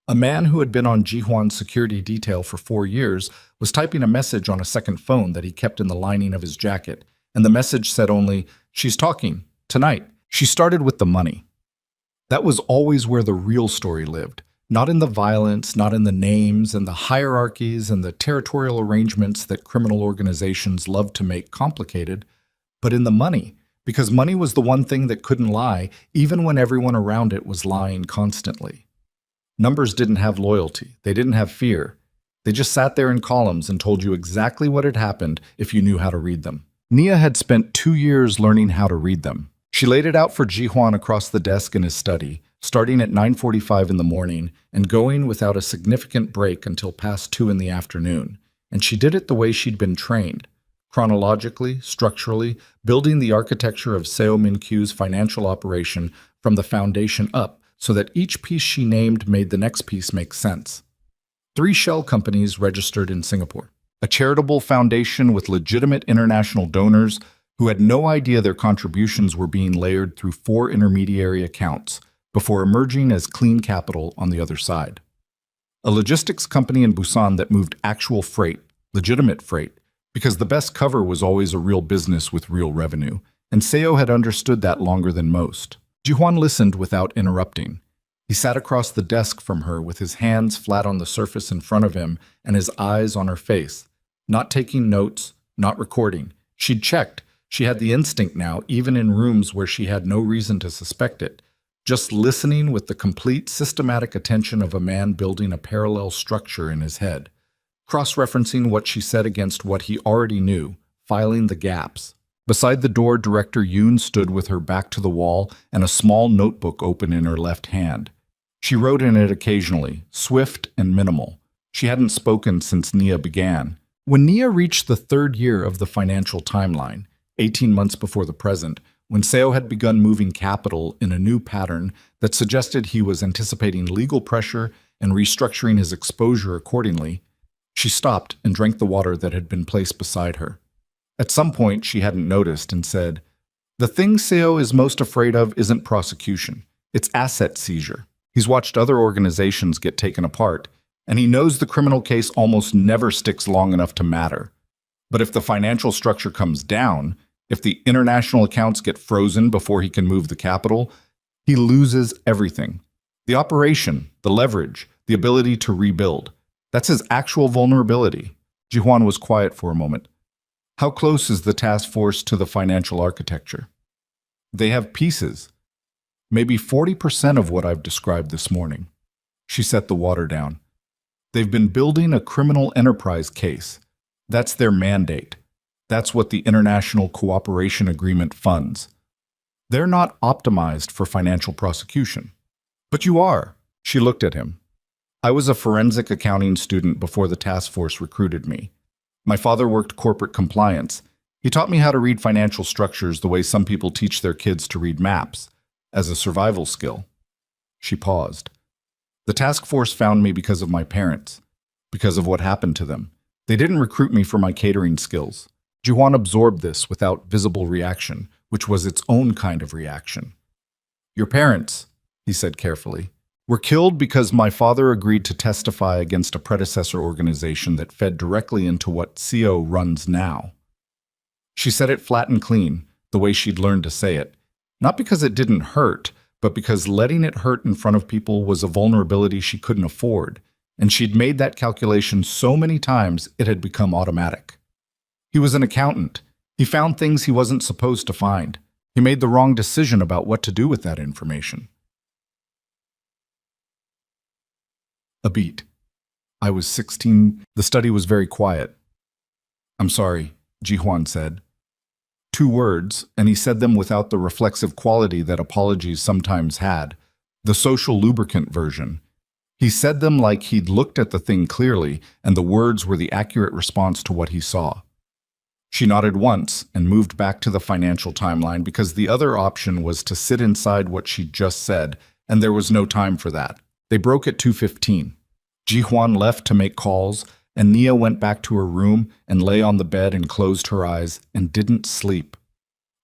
a man who had been on Jihuan's security detail for 4 years was typing a message on a second phone that he kept in the lining of his jacket, and the message said only, "She's talking. Tonight." She started with the money. That was always where the real story lived. Not in the violence, not in the names and the hierarchies and the territorial arrangements that criminal organizations love to make complicated, but in the money, because money was the one thing that couldn't lie, even when everyone around it was lying constantly. Numbers didn't have loyalty. They didn't have fear. They just sat there in columns and told you exactly what had happened if you knew how to read them. Nia had spent 2 years learning how to read them. She laid it out for Jihuan across the desk in his study, starting at 9:45 in the morning and going without a significant break until past 2 in the afternoon. And she did it the way she'd been trained, chronologically, structurally, building the architecture of Seo Min-kyu's financial operation from the foundation up, so that each piece she named made the next piece make sense. 3 shell companies registered in Singapore. A charitable foundation with legitimate international donors who had no idea their contributions were being layered through 4 intermediary accounts before emerging as clean capital on the other side. A logistics company in Busan that moved actual freight, legitimate freight, because the best cover was always a real business with real revenue, and Seo had understood that longer than most. Jihuan listened without interrupting. He sat across the desk from her with his hands flat on the surface in front of him and his eyes on her face, not taking notes, not recording. She'd checked. She had the instinct now, even in rooms where she had no reason to suspect it, just listening with the complete systematic attention of a man building a parallel structure in his head, cross-referencing what she said against what he already knew, filing the gaps. Beside the door, Director Yoon stood with her back to the wall and a small notebook open in her left hand. She wrote in it occasionally, swift and minimal. She hadn't spoken since Nia began. When Nia reached the 3rd year of the financial timeline, 18 months before the present, when Seo had begun moving capital in a new pattern that suggested he was anticipating legal pressure and restructuring his exposure accordingly, she stopped and drank the water that had been placed beside her. At some point, she hadn't noticed and said, "The thing Seo is most afraid of isn't prosecution. It's asset seizure. He's watched other organizations get taken apart, and he knows the criminal case almost never sticks long enough to matter. But if the financial structure comes down, if the international accounts get frozen before he can move the capital, he loses everything. The operation, the leverage, the ability to rebuild. That's his actual vulnerability." Jihuan was quiet for a moment. "How close is the task force to the financial architecture?" "They have pieces. Maybe 40% of what I've described this morning." She set the water down. "They've been building a criminal enterprise case. That's their mandate. That's what the International Cooperation Agreement funds. They're not optimized for financial prosecution." "But you are." She looked at him. "I was a forensic accounting student before the task force recruited me. My father worked corporate compliance. He taught me how to read financial structures the way some people teach their kids to read maps, as a survival skill." She paused. "The task force found me because of my parents, because of what happened to them. They didn't recruit me for my catering skills." Jihuan absorbed this without visible reaction, which was its own kind of reaction. "Your parents," he said carefully, "were killed because my father agreed to testify against a predecessor organization that fed directly into what CO runs now." She said it flat and clean, the way she'd learned to say it. Not because it didn't hurt, but because letting it hurt in front of people was a vulnerability she couldn't afford, and she'd made that calculation so many times it had become automatic. He was an accountant. He found things he wasn't supposed to find. He made the wrong decision about what to do with that information. A beat. "I was 16. The study was very quiet." "I'm sorry," Jihuan said. 2 words, and he said them without the reflexive quality that apologies sometimes had, the social lubricant version. He said them like he'd looked at the thing clearly, and the words were the accurate response to what he saw. She nodded once and moved back to the financial timeline because the other option was to sit inside what she'd just said, and there was no time for that. They broke at 2:15. Jihuan left to make calls, and Nia went back to her room and lay on the bed and closed her eyes and didn't sleep.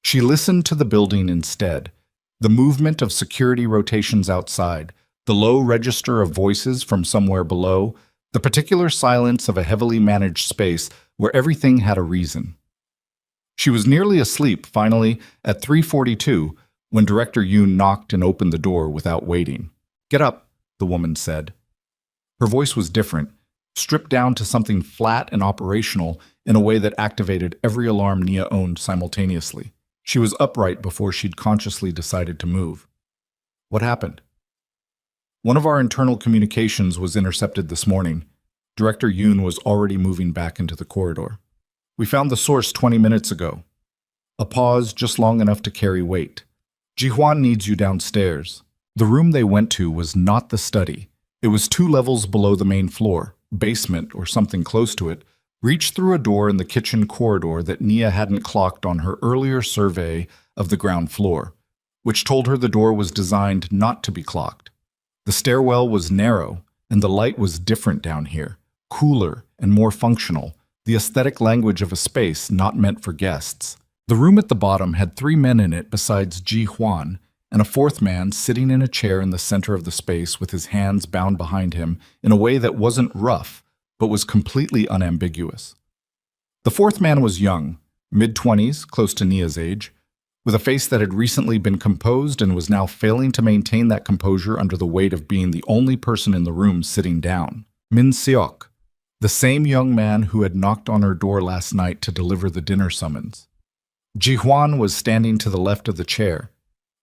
She listened to the building instead, the movement of security rotations outside, the low register of voices from somewhere below, the particular silence of a heavily managed space where everything had a reason. She was nearly asleep, finally, at 3:42, when Director Yoon knocked and opened the door without waiting. "Get up," the woman said. Her voice was different, stripped down to something flat and operational in a way that activated every alarm Nia owned simultaneously. She was upright before she'd consciously decided to move. "What happened?" "One of our internal communications was intercepted this morning." Director Yoon was already moving back into the corridor. "We found the source 20 minutes ago." A pause just long enough to carry weight. "Ji-hwan needs you downstairs." The room they went to was not the study. It was 2 levels below the main floor, basement or something close to it, reached through a door in the kitchen corridor that Nia hadn't clocked on her earlier survey of the ground floor, which told her the door was designed not to be clocked. The stairwell was narrow, and the light was different down here, cooler and more functional, the aesthetic language of a space not meant for guests. The room at the bottom had 3 men in it besides Ji-hwan, and a 4th man sitting in a chair in the center of the space with his hands bound behind him in a way that wasn't rough, but was completely unambiguous. The 4th man was young, mid-20s, close to Nia's age, with a face that had recently been composed and was now failing to maintain that composure under the weight of being the only person in the room sitting down. Min Seok, the same young man who had knocked on her door last night to deliver the dinner summons. Ji-hwan was standing to the left of the chair.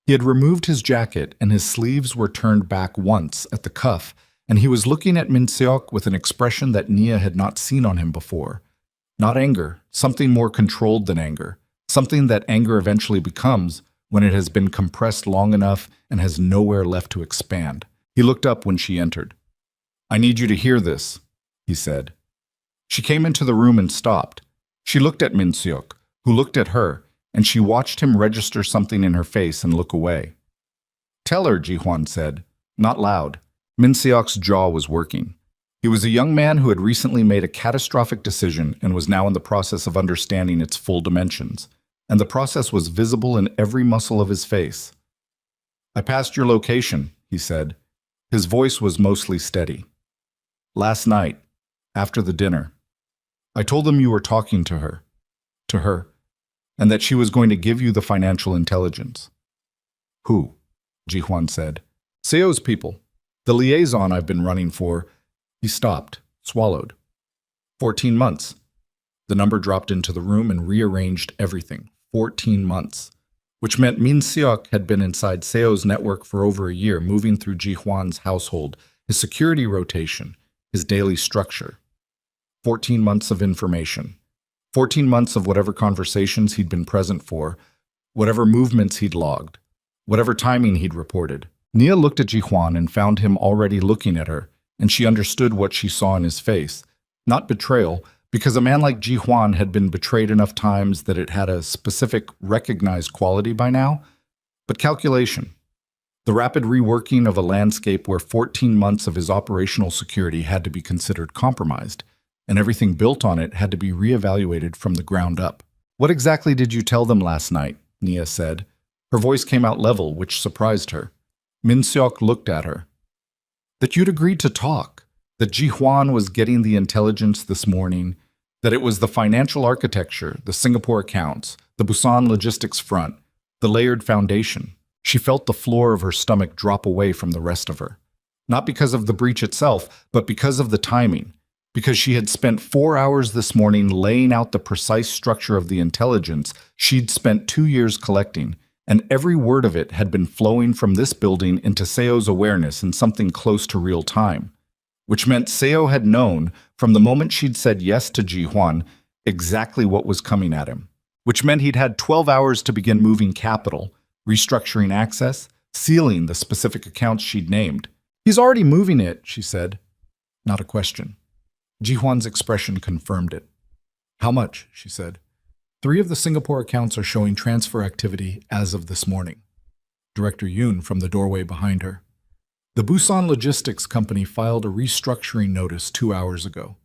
He had removed his jacket and his sleeves were turned back once at the cuff, and he was looking at Min Seok with an expression that Nia had not seen on him before. Not anger, something more controlled than anger, something that anger eventually becomes when it has been compressed long enough and has nowhere left to expand. He looked up when she entered. "I need you to hear this," he said. She came into the room and stopped. She looked at Min Seok, who looked at her, and she watched him register something in her face and look away. "Tell her," Ji-hwan said, not loud. Min Seok's jaw was working. He was a young man who had recently made a catastrophic decision and was now in the process of understanding its full dimensions, and the process was visible in every muscle of his face. "I passed your location," he said. His voice was mostly steady. "Last night, after the dinner, I told them you were talking to her, and that she was going to give you the financial intelligence." "Who?" Ji-hwan said. "Seo's people. The liaison I've been running for." He stopped, swallowed. 14 months. The number dropped into the room and rearranged everything. 14 months. Which meant Min Seok had been inside Seo's network for over a year, moving through Ji-hwan's household, his security rotation, his daily structure. 14 months of information. 14 months of whatever conversations he'd been present for, whatever movements he'd logged, whatever timing he'd reported. Nia looked at Ji-hwan and found him already looking at her, and she understood what she saw in his face. Not betrayal, because a man like Ji-hwan had been betrayed enough times that it had a specific, recognized quality by now, but calculation. The rapid reworking of a landscape where 14 months of his operational security had to be considered compromised, and everything built on it had to be reevaluated from the ground up. "What exactly did you tell them last night?" Nia said. Her voice came out level, which surprised her. Min Seok looked at her. "That you'd agreed to talk, that Ji-hwan was getting the intelligence this morning, that it was the financial architecture, the Singapore accounts, the Busan logistics front, the layered foundation." She felt the floor of her stomach drop away from the rest of her. Not because of the breach itself, but because of the timing. Because she had spent 4 hours this morning laying out the precise structure of the intelligence she'd spent 2 years collecting, and every word of it had been flowing from this building into Seo's awareness in something close to real time. Which meant Seo had known, from the moment she'd said yes to Ji-hwan, exactly what was coming at him. Which meant he'd had 12 hours to begin moving capital, restructuring access, sealing the specific accounts she'd named. "He's already moving it," she said. Not a question. Ji-hwan's expression confirmed it. "How much?" she said. 3 of the Singapore accounts are showing transfer activity as of this morning." Director Yoon from the doorway behind her. "The Busan Logistics Company filed a restructuring notice 2 hours ago.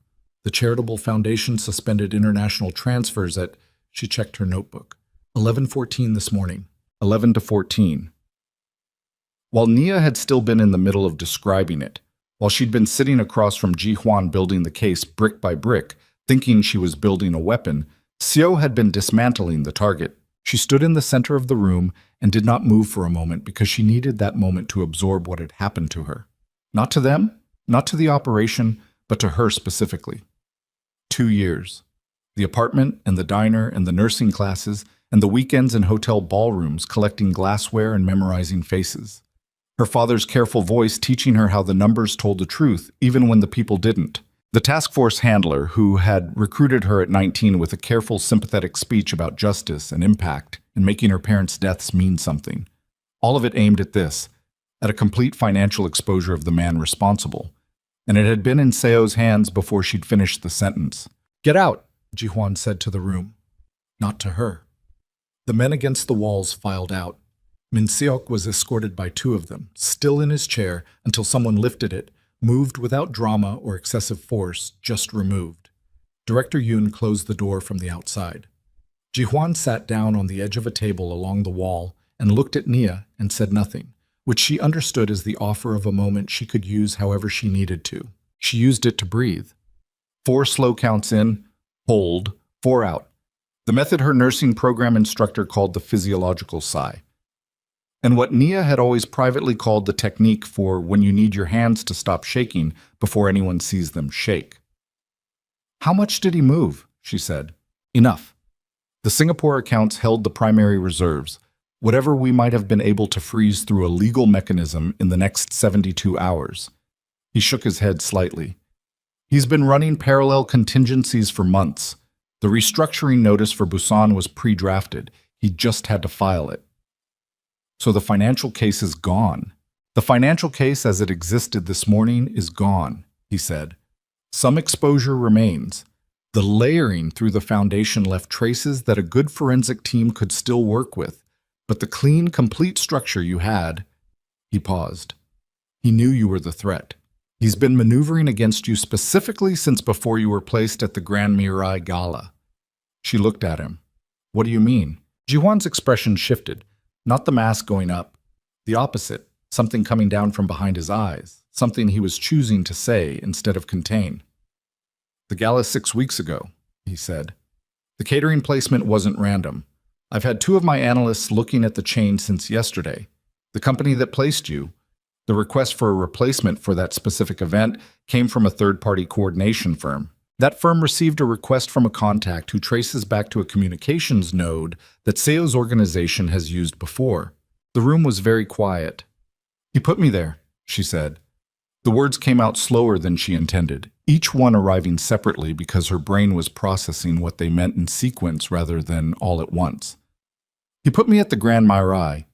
The charitable foundation suspended international transfers at..." She checked her notebook. 11:14 this morning. 11 to 14. While Nia had still been in the middle of describing it, while she'd been sitting across from Ji Huan building the case brick by brick, thinking she was building a weapon, Xiao had been dismantling the target. She stood in the center of the room and did not move for a moment because she needed that moment to absorb what had happened to her. Not to them, not to the operation, but to her specifically. 2 years. The apartment and the diner and the nursing classes and the weekends in hotel ballrooms collecting glassware and memorizing faces. Her father's careful voice teaching her how the numbers told the truth, even when the people didn't. The task force handler, who had recruited her at 19 with a careful, sympathetic speech about justice and impact and making her parents' deaths mean something. All of it aimed at this, at a complete financial exposure of the man responsible. And it had been in Seo's hands before she'd finished the sentence. "Get out," Ji Huan said to the room. Not to her. The men against the walls filed out. Min Seok was escorted by 2 of them, still in his chair until someone lifted it, moved without drama or excessive force, just removed. Director Yoon closed the door from the outside. Ji Huan sat down on the edge of a table along the wall and looked at Nia and said nothing, which she understood as the offer of a moment she could use however she needed to. She used it to breathe. 4 slow counts in, hold, 4 out. The method her nursing program instructor called the physiological sigh. And what Nia had always privately called the technique for when you need your hands to stop shaking before anyone sees them shake. "How much did he move?" she said. "Enough. The Singapore accounts held the primary reserves, whatever we might have been able to freeze through a legal mechanism in the next 72 hours. He shook his head slightly. "He's been running parallel contingencies for months. The restructuring notice for Busan was pre-drafted. He just had to file it. So the financial case is gone. The financial case as it existed this morning is gone," he said. "Some exposure remains. The layering through the foundation left traces that a good forensic team could still work with, but the clean, complete structure you had..." He paused. "He knew you were the threat. He's been maneuvering against you specifically since before you were placed at the Grand Mirai Gala." She looked at him. "What do you mean?" Ji Huan's expression shifted. Not the mask going up. The opposite, something coming down from behind his eyes, something he was choosing to say instead of contain. "The gala 6 weeks ago," he said. "The catering placement wasn't random. I've had 2 of my analysts looking at the chain since yesterday. The company that placed you, the request for a replacement for that specific event came from a third-party coordination firm. That firm received a request from a contact who traces back to a communications node that Seo's organization has used before. The room was very quiet. "He put me there," she said. The words came out slower than she intended, each one arriving separately because her brain was processing what they meant in sequence rather than all at once. "He put me at the Grand Mirai.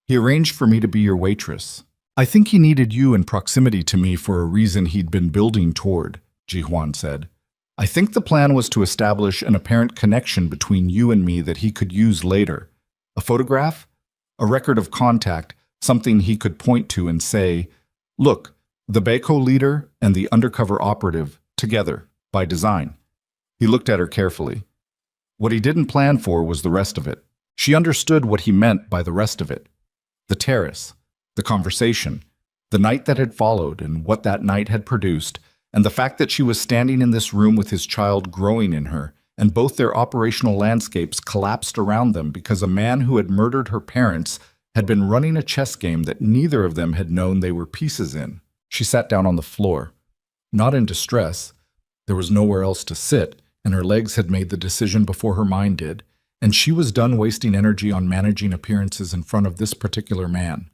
He arranged for me to be your waitress. I think he needed you in proximity to me for a reason he'd been building toward," Ji Huan said. "I think the plan was to establish an apparent connection between you and me that he could use later. A photograph? A record of contact, something he could point to and say, 'Look, the Baiko leader and the undercover operative, together, by design.'" He looked at her carefully. What he didn't plan for was the rest of it. She understood what he meant by the rest of it. The terrace, the conversation, the night that had followed and what that night had produced, and the fact that she was standing in this room with his child growing in her, and both their operational landscapes collapsed around them because a man who had murdered her parents had been running a chess game that neither of them had known they were pieces in. She sat down on the floor. Not in distress. There was nowhere else to sit, and her legs had made the decision before her mind did, and she was done wasting energy on managing appearances in front of this particular man.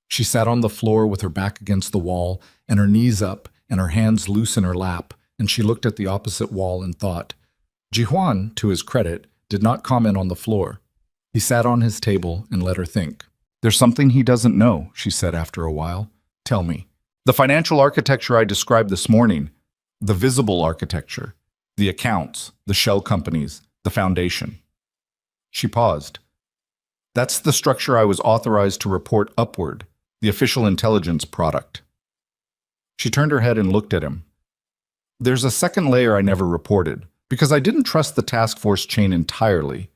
She sat on the floor with her back against the wall and her knees up and her hands loose in her lap, and she looked at the opposite wall and thought. Ji Huan, to his credit, did not comment on the floor. He sat on his table and let her think. "There's something he doesn't know," she said after a while. "Tell me." "The financial architecture I described this morning, the visible architecture, the accounts, the shell companies, the foundation." She paused. "That's the structure I was authorized to report upward, the official intelligence product." She turned her head and looked at him. "There's a second layer I never reported, because I didn't trust the task force chain entirely.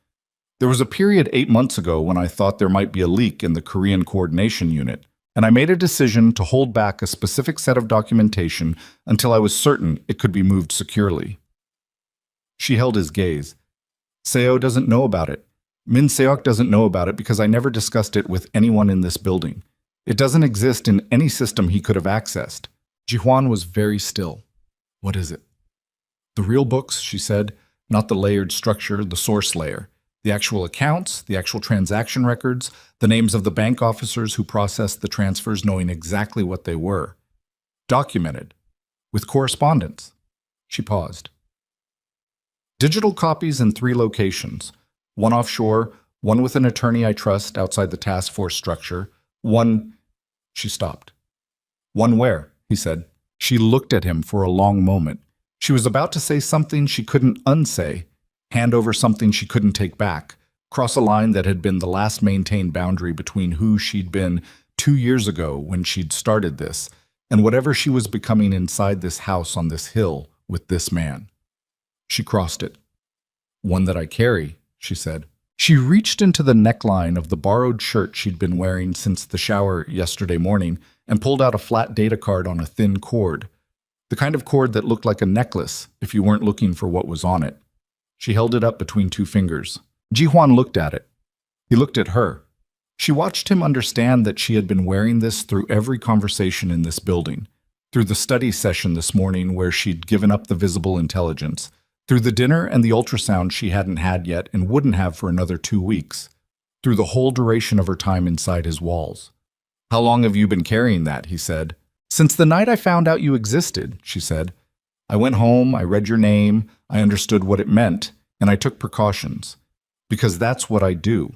There was a period 8 months ago when I thought there might be a leak in the Korean coordination unit, and I made a decision to hold back a specific set of documentation until I was certain it could be moved securely. She held his gaze. Seo doesn't know about it. Min Seok doesn't know about it because I never discussed it with anyone in this building. It doesn't exist in any system he could have accessed. Ji-hwan was very still. What is it? The real books, she said, not the layered structure, the source layer. The actual accounts, the actual transaction records, the names of the bank officers who processed the transfers knowing exactly what they were. Documented. With correspondence. She paused. Digital copies in 3 locations. One offshore, one with an attorney I trust outside the task force structure, one... She stopped. One where? He said. She looked at him for a long moment. She was about to say something she couldn't unsay, hand over something she couldn't take back, cross a line that had been the last maintained boundary between who she'd been 2 years ago when she'd started this, and whatever she was becoming inside this house on this hill with this man. She crossed it. One that I carry, she said. She reached into the neckline of the borrowed shirt she'd been wearing since the shower yesterday morning and pulled out a flat data card on a thin cord. The kind of cord that looked like a necklace if you weren't looking for what was on it. She held it up between 2 fingers. Ji-hwan looked at it. He looked at her. She watched him understand that she had been wearing this through every conversation in this building, through the study session this morning where she'd given up the visible intelligence, through the dinner and the ultrasound she hadn't had yet and wouldn't have for another 2 weeks, through the whole duration of her time inside his walls. How long have you been carrying that? He said. Since the night I found out you existed, she said. I went home, I read your name, I understood what it meant, and I took precautions. Because that's what I do.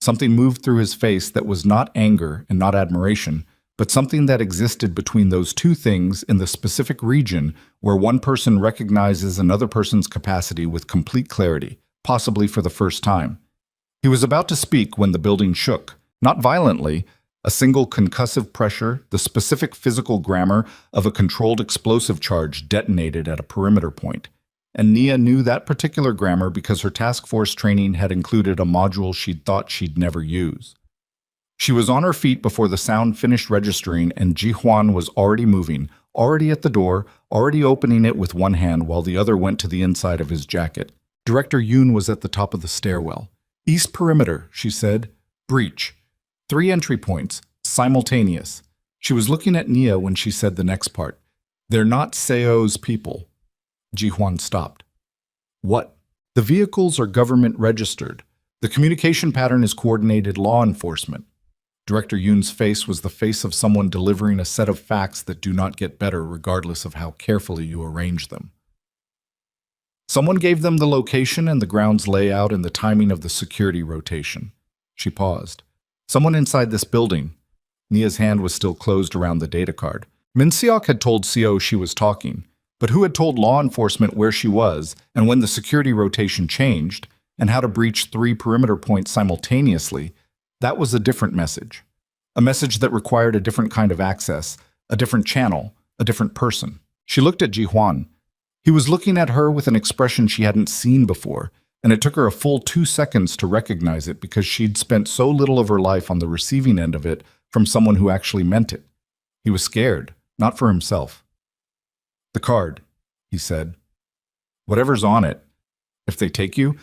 Something moved through his face that was not anger and not admiration, but something that existed between those 2 things in the specific region where one person recognizes another person's capacity with complete clarity, possibly for the first time. He was about to speak when the building shook, not violently, a single concussive pressure, the specific physical grammar of a controlled explosive charge detonated at a perimeter point. And Nia knew that particular grammar because her task force training had included a module she'd thought she'd never use. She was on her feet before the sound finished registering, and Ji-hwan was already moving, already at the door, already opening it with one hand while the other went to the inside of his jacket. Director Yoon was at the top of the stairwell. East perimeter, she said. Breach. 3 entry points, simultaneous. She was looking at Nia when she said the next part. They're not Seo's people. Ji-hwan stopped. What? The vehicles are government registered. The communication pattern is coordinated law enforcement. Director Yoon's face was the face of someone delivering a set of facts that do not get better regardless of how carefully you arrange them. Someone gave them the location and the ground's layout and the timing of the security rotation. She paused. Someone inside this building. Nia's hand was still closed around the data card. Min Seok had told Seo she was talking, but who had told law enforcement where she was and when the security rotation changed, and how to breach 3 perimeter points simultaneously, that was a different message. A message that required a different kind of access, a different channel, a different person. She looked at Ji-hwan. He was looking at her with an expression she hadn't seen before, and it took her a full 2 seconds to recognize it because she'd spent so little of her life on the receiving end of it from someone who actually meant it. He was scared, not for himself. The card, he said. Whatever's on it, if they take you,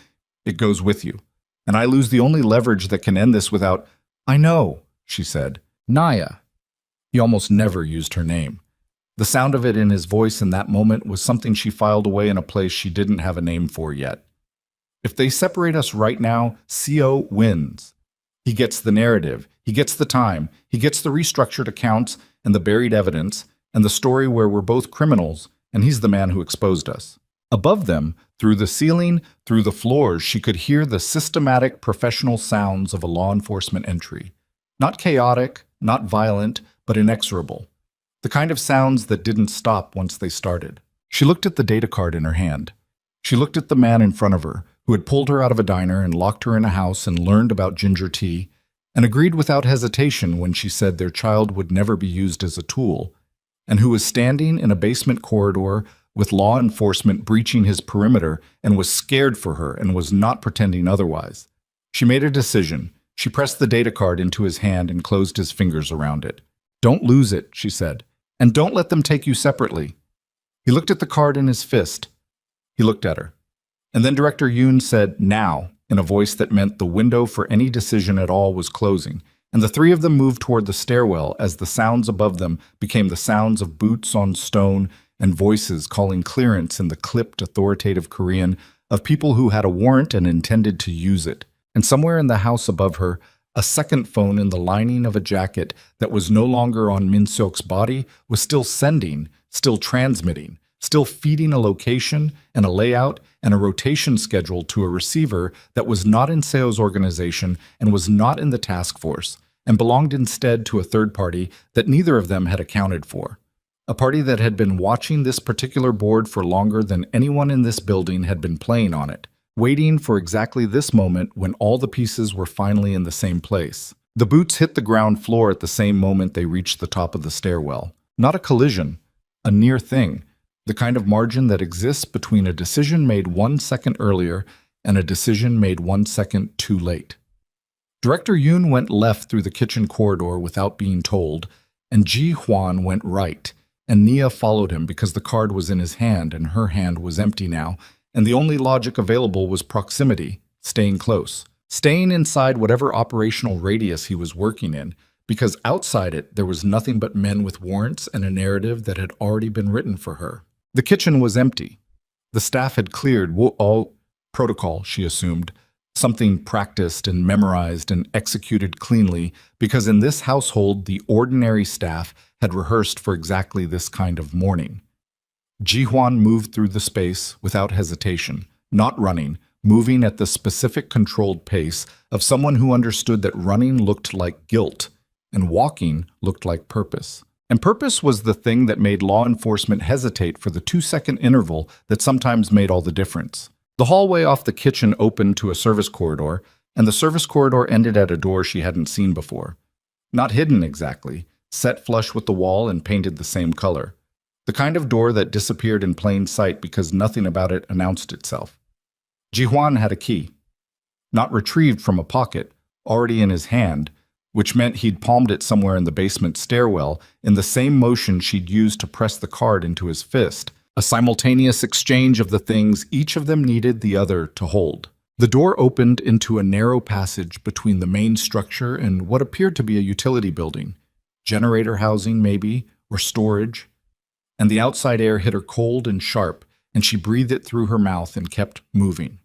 it goes with you. And I lose the only leverage that can end this without, I know, she said. Naya. He almost never used her name. The sound of it in his voice in that moment was something she filed away in a place she didn't have a name for yet. If they separate us right now, Seo wins. He gets the narrative, he gets the time, he gets the restructured accounts and the buried evidence, and the story where we're both criminals, and he's the man who exposed us. Above them, through the ceiling, through the floors, she could hear the systematic, professional sounds of a law enforcement entry. Not chaotic, not violent, but inexorable. The kind of sounds that didn't stop once they started. She looked at the data card in her hand. She looked at the man in front of her, who had pulled her out of a diner and locked her in a house and learned about ginger tea, and agreed without hesitation when she said their child would never be used as a tool, and who was standing in a basement corridor with law enforcement breaching his perimeter, and was scared for her and was not pretending otherwise. She made a decision. She pressed the data card into his hand and closed his fingers around it. "Don't lose it," she said, "and don't let them take you separately." He looked at the card in his fist. He looked at her. And then Director Yoon said, "Now," in a voice that meant the window for any decision at all was closing, and the three of them moved toward the stairwell as the sounds above them became the sounds of boots on stone and voices calling clearance in the clipped, authoritative Korean of people who had a warrant and intended to use it. And somewhere in the house above her, a second phone in the lining of a jacket that was no longer on Min Seok's body was still sending, still transmitting, still feeding a location and a layout and a rotation schedule to a receiver that was not in Seo's organization and was not in the task force, and belonged instead to a third party that neither of them had accounted for. A party that had been watching this particular board for longer than anyone in this building had been playing on it, waiting for exactly this moment when all the pieces were finally in the same place. The boots hit the ground floor at the same moment they reached the top of the stairwell. Not a collision, a near thing, the kind of margin that exists between a decision made 1 second earlier and a decision made 1 second too late. Director Yoon went left through the kitchen corridor without being told, and Ji Hwan went right, and Nia followed him because the card was in his hand and her hand was empty now, and the only logic available was proximity, staying close, staying inside whatever operational radius he was working in, because outside it there was nothing but men with warrants and a narrative that had already been written for her. The kitchen was empty. The staff had cleared all protocol, she assumed, something practiced and memorized and executed cleanly, because in this household the ordinary staff had rehearsed for exactly this kind of morning. Ji-hwan moved through the space without hesitation, not running, moving at the specific controlled pace of someone who understood that running looked like guilt and walking looked like purpose. And purpose was the thing that made law enforcement hesitate for the 2-second interval that sometimes made all the difference. The hallway off the kitchen opened to a service corridor, and the service corridor ended at a door she hadn't seen before. Not hidden exactly, set flush with the wall and painted the same color. The kind of door that disappeared in plain sight because nothing about it announced itself. Ji-hwan had a key. Not retrieved from a pocket, already in his hand, which meant he'd palmed it somewhere in the basement stairwell in the same motion she'd used to press the card into his fist, a simultaneous exchange of the things each of them needed the other to hold. The door opened into a narrow passage between the main structure and what appeared to be a utility building, generator housing maybe, or storage, and the outside air hit her cold and sharp, and she breathed it through her mouth and kept moving.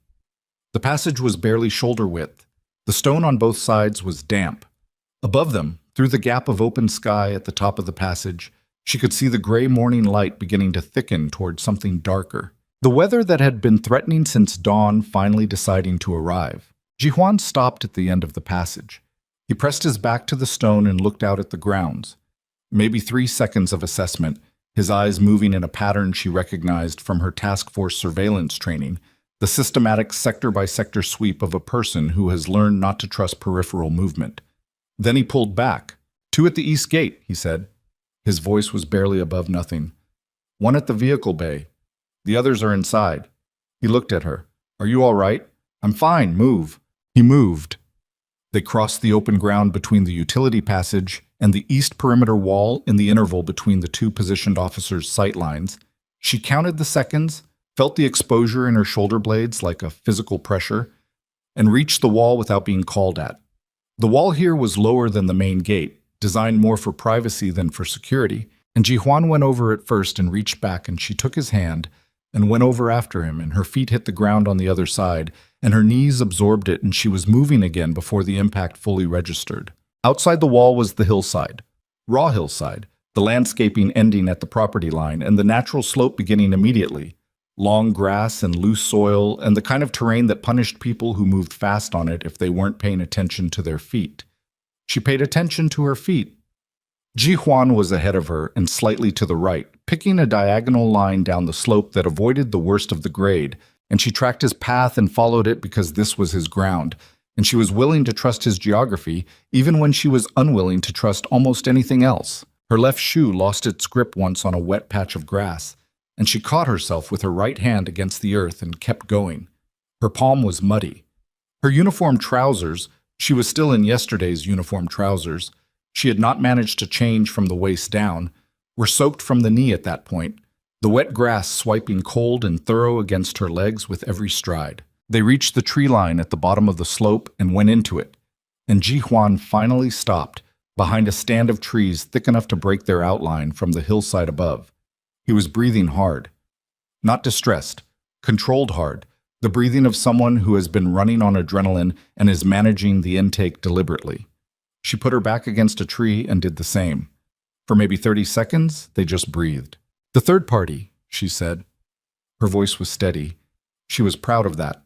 The passage was barely shoulder width. The stone on both sides was damp. Above them, through the gap of open sky at the top of the passage, she could see the gray morning light beginning to thicken toward something darker. The weather that had been threatening since dawn finally deciding to arrive. Ji-hwan stopped at the end of the passage. He pressed his back to the stone and looked out at the grounds. Maybe 3 seconds of assessment, his eyes moving in a pattern she recognized from her task force surveillance training, the systematic sector-by-sector sweep of a person who has learned not to trust peripheral movement. Then he pulled back. 2 at the east gate, he said. His voice was barely above nothing. 1 at the vehicle bay. The others are inside. He looked at her. Are you all right? I'm fine, move. He moved. They crossed the open ground between the utility passage and the east perimeter wall in the interval between the 2 positioned officers' sight lines. She counted the seconds, felt the exposure in her shoulder blades like a physical pressure, and reached the wall without being called at. The wall here was lower than the main gate, designed more for privacy than for security, and Ji-hwan went over it first and reached back, and she took his hand and went over after him, and her feet hit the ground on the other side, and her knees absorbed it, and she was moving again before the impact fully registered. Outside the wall was the hillside, raw hillside, the landscaping ending at the property line, and the natural slope beginning immediately. Long grass and loose soil, and the kind of terrain that punished people who moved fast on it if they weren't paying attention to their feet. She paid attention to her feet. Ji-hwan was ahead of her and slightly to the right, picking a diagonal line down the slope that avoided the worst of the grade, and she tracked his path and followed it because this was his ground, and she was willing to trust his geography even when she was unwilling to trust almost anything else. Her left shoe lost its grip once on a wet patch of grass, and she caught herself with her right hand against the earth and kept going. Her palm was muddy. Her uniform trousers, she was still in yesterday's uniform trousers, she had not managed to change from the waist down, were soaked from the knee at that point, the wet grass swiping cold and thorough against her legs with every stride. They reached the tree line at the bottom of the slope and went into it, and Ji Huan finally stopped behind a stand of trees thick enough to break their outline from the hillside above. He was breathing hard. Not distressed, controlled hard, the breathing of someone who has been running on adrenaline and is managing the intake deliberately. She put her back against a tree and did the same. For maybe 30 seconds, they just breathed. "The third party," she said. Her voice was steady. She was proud of that.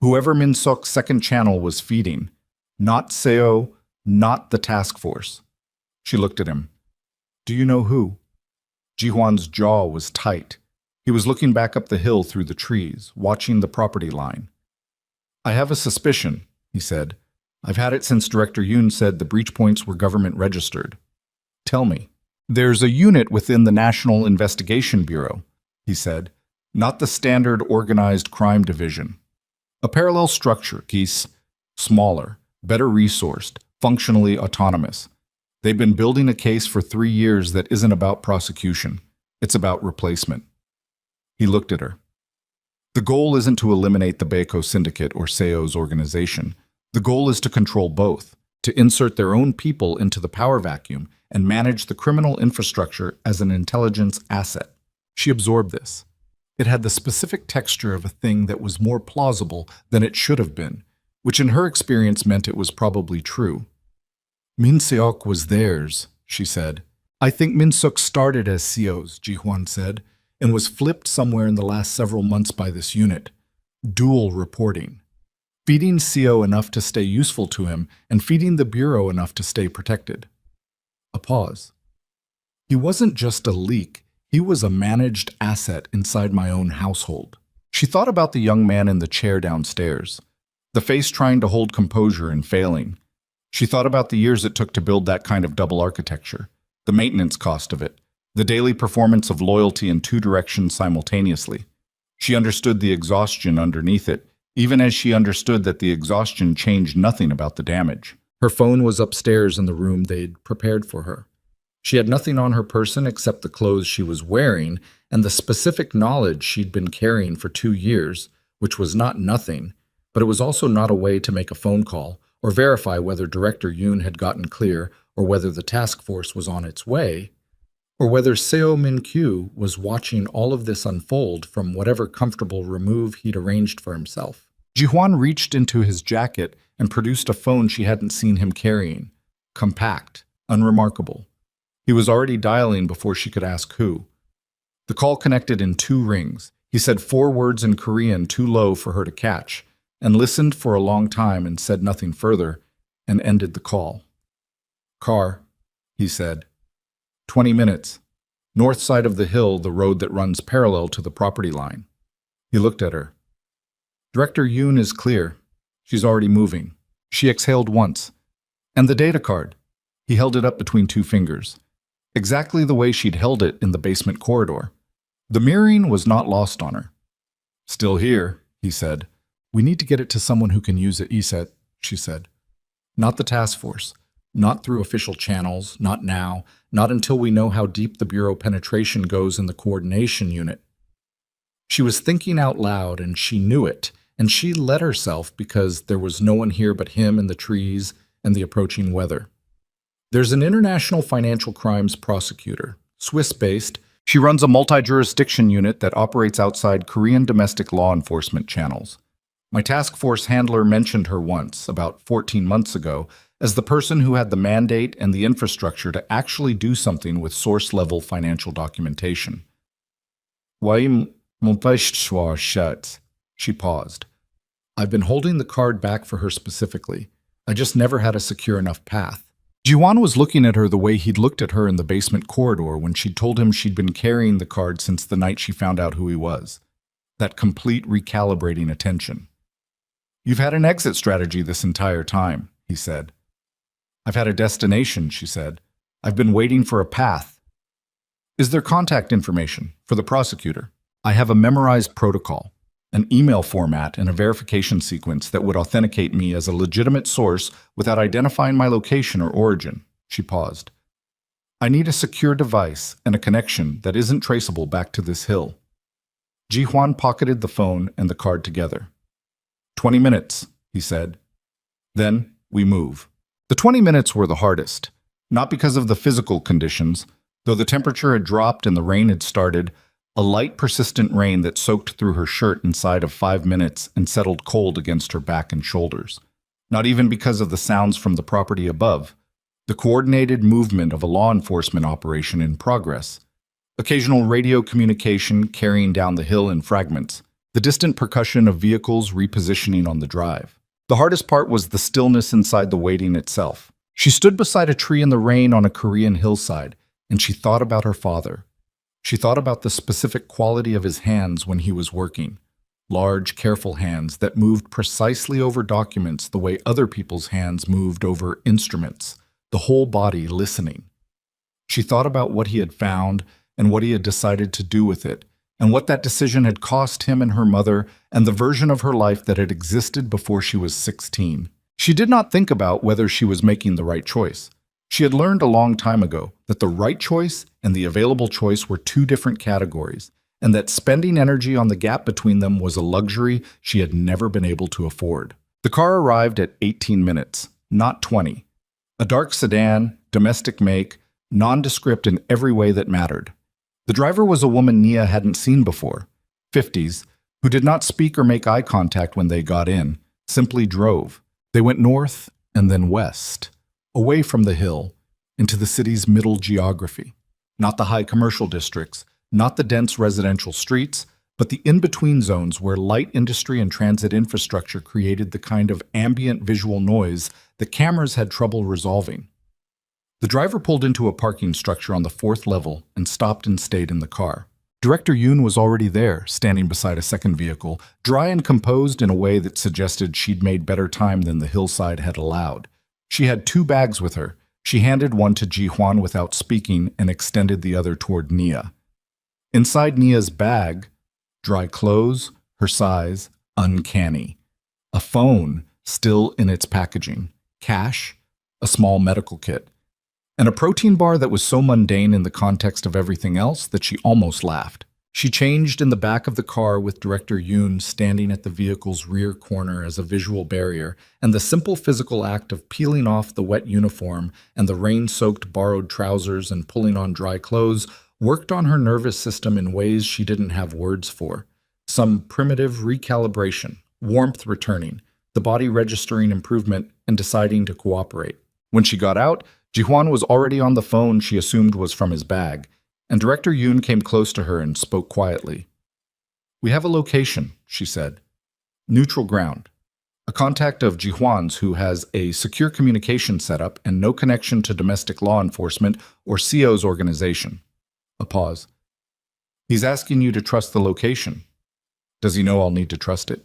Whoever Min Sok's second channel was feeding, not Seo, not the task force. She looked at him. "Do you know who?" Ji Huan's jaw was tight. He was looking back up the hill through the trees, watching the property line. "I have a suspicion," he said. "I've had it since Director Yoon said the breach points were government registered." "Tell me." "There's a unit within the National Investigation Bureau," he said, "not the standard organized crime division. A parallel structure, Geese, smaller, better resourced, functionally autonomous. They've been building a case for 3 years that isn't about prosecution. It's about replacement." He looked at her. "The goal isn't to eliminate the Baeko Syndicate or Seo's organization. The goal is to control both, to insert their own people into the power vacuum and manage the criminal infrastructure as an intelligence asset." She absorbed this. It had the specific texture of a thing that was more plausible than it should have been, which in her experience meant it was probably true. "Min Seok was theirs," she said. "I think Min Seok started as Seo's," Ji Huan said, "and was flipped somewhere in the last several months by this unit. Dual reporting. Feeding Seo enough to stay useful to him and feeding the Bureau enough to stay protected." A pause. "He wasn't just a leak. He was a managed asset inside my own household." She thought about the young man in the chair downstairs, the face trying to hold composure and failing. She thought about the years it took to build that kind of double architecture, the maintenance cost of it, the daily performance of loyalty in 2 directions simultaneously. She understood the exhaustion underneath it, even as she understood that the exhaustion changed nothing about the damage. Her phone was upstairs in the room they'd prepared for her. She had nothing on her person except the clothes she was wearing and the specific knowledge she'd been carrying for 2 years, which was not nothing, but it was also not a way to make a phone call or verify whether Director Yoon had gotten clear or whether the task force was on its way, or whether Seo Min-kyu was watching all of this unfold from whatever comfortable remove he'd arranged for himself. Ji Huan reached into his jacket and produced a phone she hadn't seen him carrying. Compact, unremarkable. He was already dialing before she could ask who. The call connected in 2 rings. He said 4 words in Korean too low for her to catch, and listened for a long time and said nothing further, and ended the call. "Car," he said. 20 minutes. North side of the hill, the road that runs parallel to the property line. He looked at her. "Director Yoon is clear. She's already moving." She exhaled once. "And the data card?" He held it up between 2 fingers. Exactly the way she'd held it in the basement corridor. The mirroring was not lost on her. "Still here," he said. "We need to get it to someone who can use it, Iset," she said. "Not the task force. Not through official channels. Not now. Not until we know how deep the Bureau penetration goes in the coordination unit." She was thinking out loud, and she knew it, and she let herself because there was no one here but him and the trees and the approaching weather. "There's an international financial crimes prosecutor, Swiss-based. She runs a multi-jurisdiction unit that operates outside Korean domestic law enforcement channels. My task force handler mentioned her once, about 14 months ago, as the person who had the mandate and the infrastructure to actually do something with source-level financial documentation." She paused. "I've been holding the card back for her specifically. I just never had a secure enough path." Ji Huan was looking at her the way he'd looked at her in the basement corridor when she'd told him she'd been carrying the card since the night she found out who he was. That complete recalibrating attention. "You've had an exit strategy this entire time," he said. "I've had a destination," she said. "I've been waiting for a path." Is there contact information for the prosecutor? I have a memorized protocol, an email format, and a verification sequence that would authenticate me as a legitimate source without identifying my location or origin. She paused. I need a secure device and a connection that isn't traceable back to this hill. Ji Huan pocketed the phone and the card together. 20 minutes, he said. Then we move. The 20 minutes were the hardest, not because of the physical conditions. Though the temperature had dropped and the rain had started, a light, persistent rain that soaked through her shirt inside of 5 minutes and settled cold against her back and shoulders. Not even because of the sounds from the property above. The coordinated movement of a law enforcement operation in progress. Occasional radio communication carrying down the hill in fragments. The distant percussion of vehicles repositioning on the drive. The hardest part was the stillness inside the waiting itself. She stood beside a tree in the rain on a Korean hillside, and she thought about her father. She thought about the specific quality of his hands when he was working. Large, careful hands that moved precisely over documents the way other people's hands moved over instruments, the whole body listening. She thought about what he had found and what he had decided to do with it, and what that decision had cost him and her mother, and the version of her life that had existed before she was 16. She did not think about whether she was making the right choice. She had learned a long time ago that the right choice and the available choice were two different categories, and that spending energy on the gap between them was a luxury she had never been able to afford. The car arrived at 18 minutes, not 20. A dark sedan, domestic make, nondescript in every way that mattered. The driver was a woman Nia hadn't seen before, 50s, who did not speak or make eye contact when they got in, simply drove. They went north and then west. Away from the hill, into the city's middle geography. Not the high commercial districts, not the dense residential streets, but the in-between zones where light industry and transit infrastructure created the kind of ambient visual noise that cameras had trouble resolving. The driver pulled into a parking structure on the 4th level and stopped and stayed in the car. Director Yoon was already there, standing beside a second vehicle, dry and composed in a way that suggested she'd made better time than the hillside had allowed. She had 2 bags with her. She handed one to Ji Huan without speaking and extended the other toward Nia. Inside Nia's bag, dry clothes, her size, uncanny. A phone, still in its packaging. Cash, a small medical kit. And a protein bar that was so mundane in the context of everything else that she almost laughed. She changed in the back of the car with Director Yoon standing at the vehicle's rear corner as a visual barrier, and the simple physical act of peeling off the wet uniform and the rain-soaked borrowed trousers and pulling on dry clothes worked on her nervous system in ways she didn't have words for. Some primitive recalibration, warmth returning, the body registering improvement and deciding to cooperate. When she got out, Ji Huan was already on the phone she assumed was from his bag, and Director Yoon came close to her and spoke quietly. "We have a location," she said. "Neutral ground. A contact of Ji Huan's who has a secure communication setup and no connection to domestic law enforcement or CO's organization." A pause. "He's asking you to trust the location. Does he know I'll need to trust it?"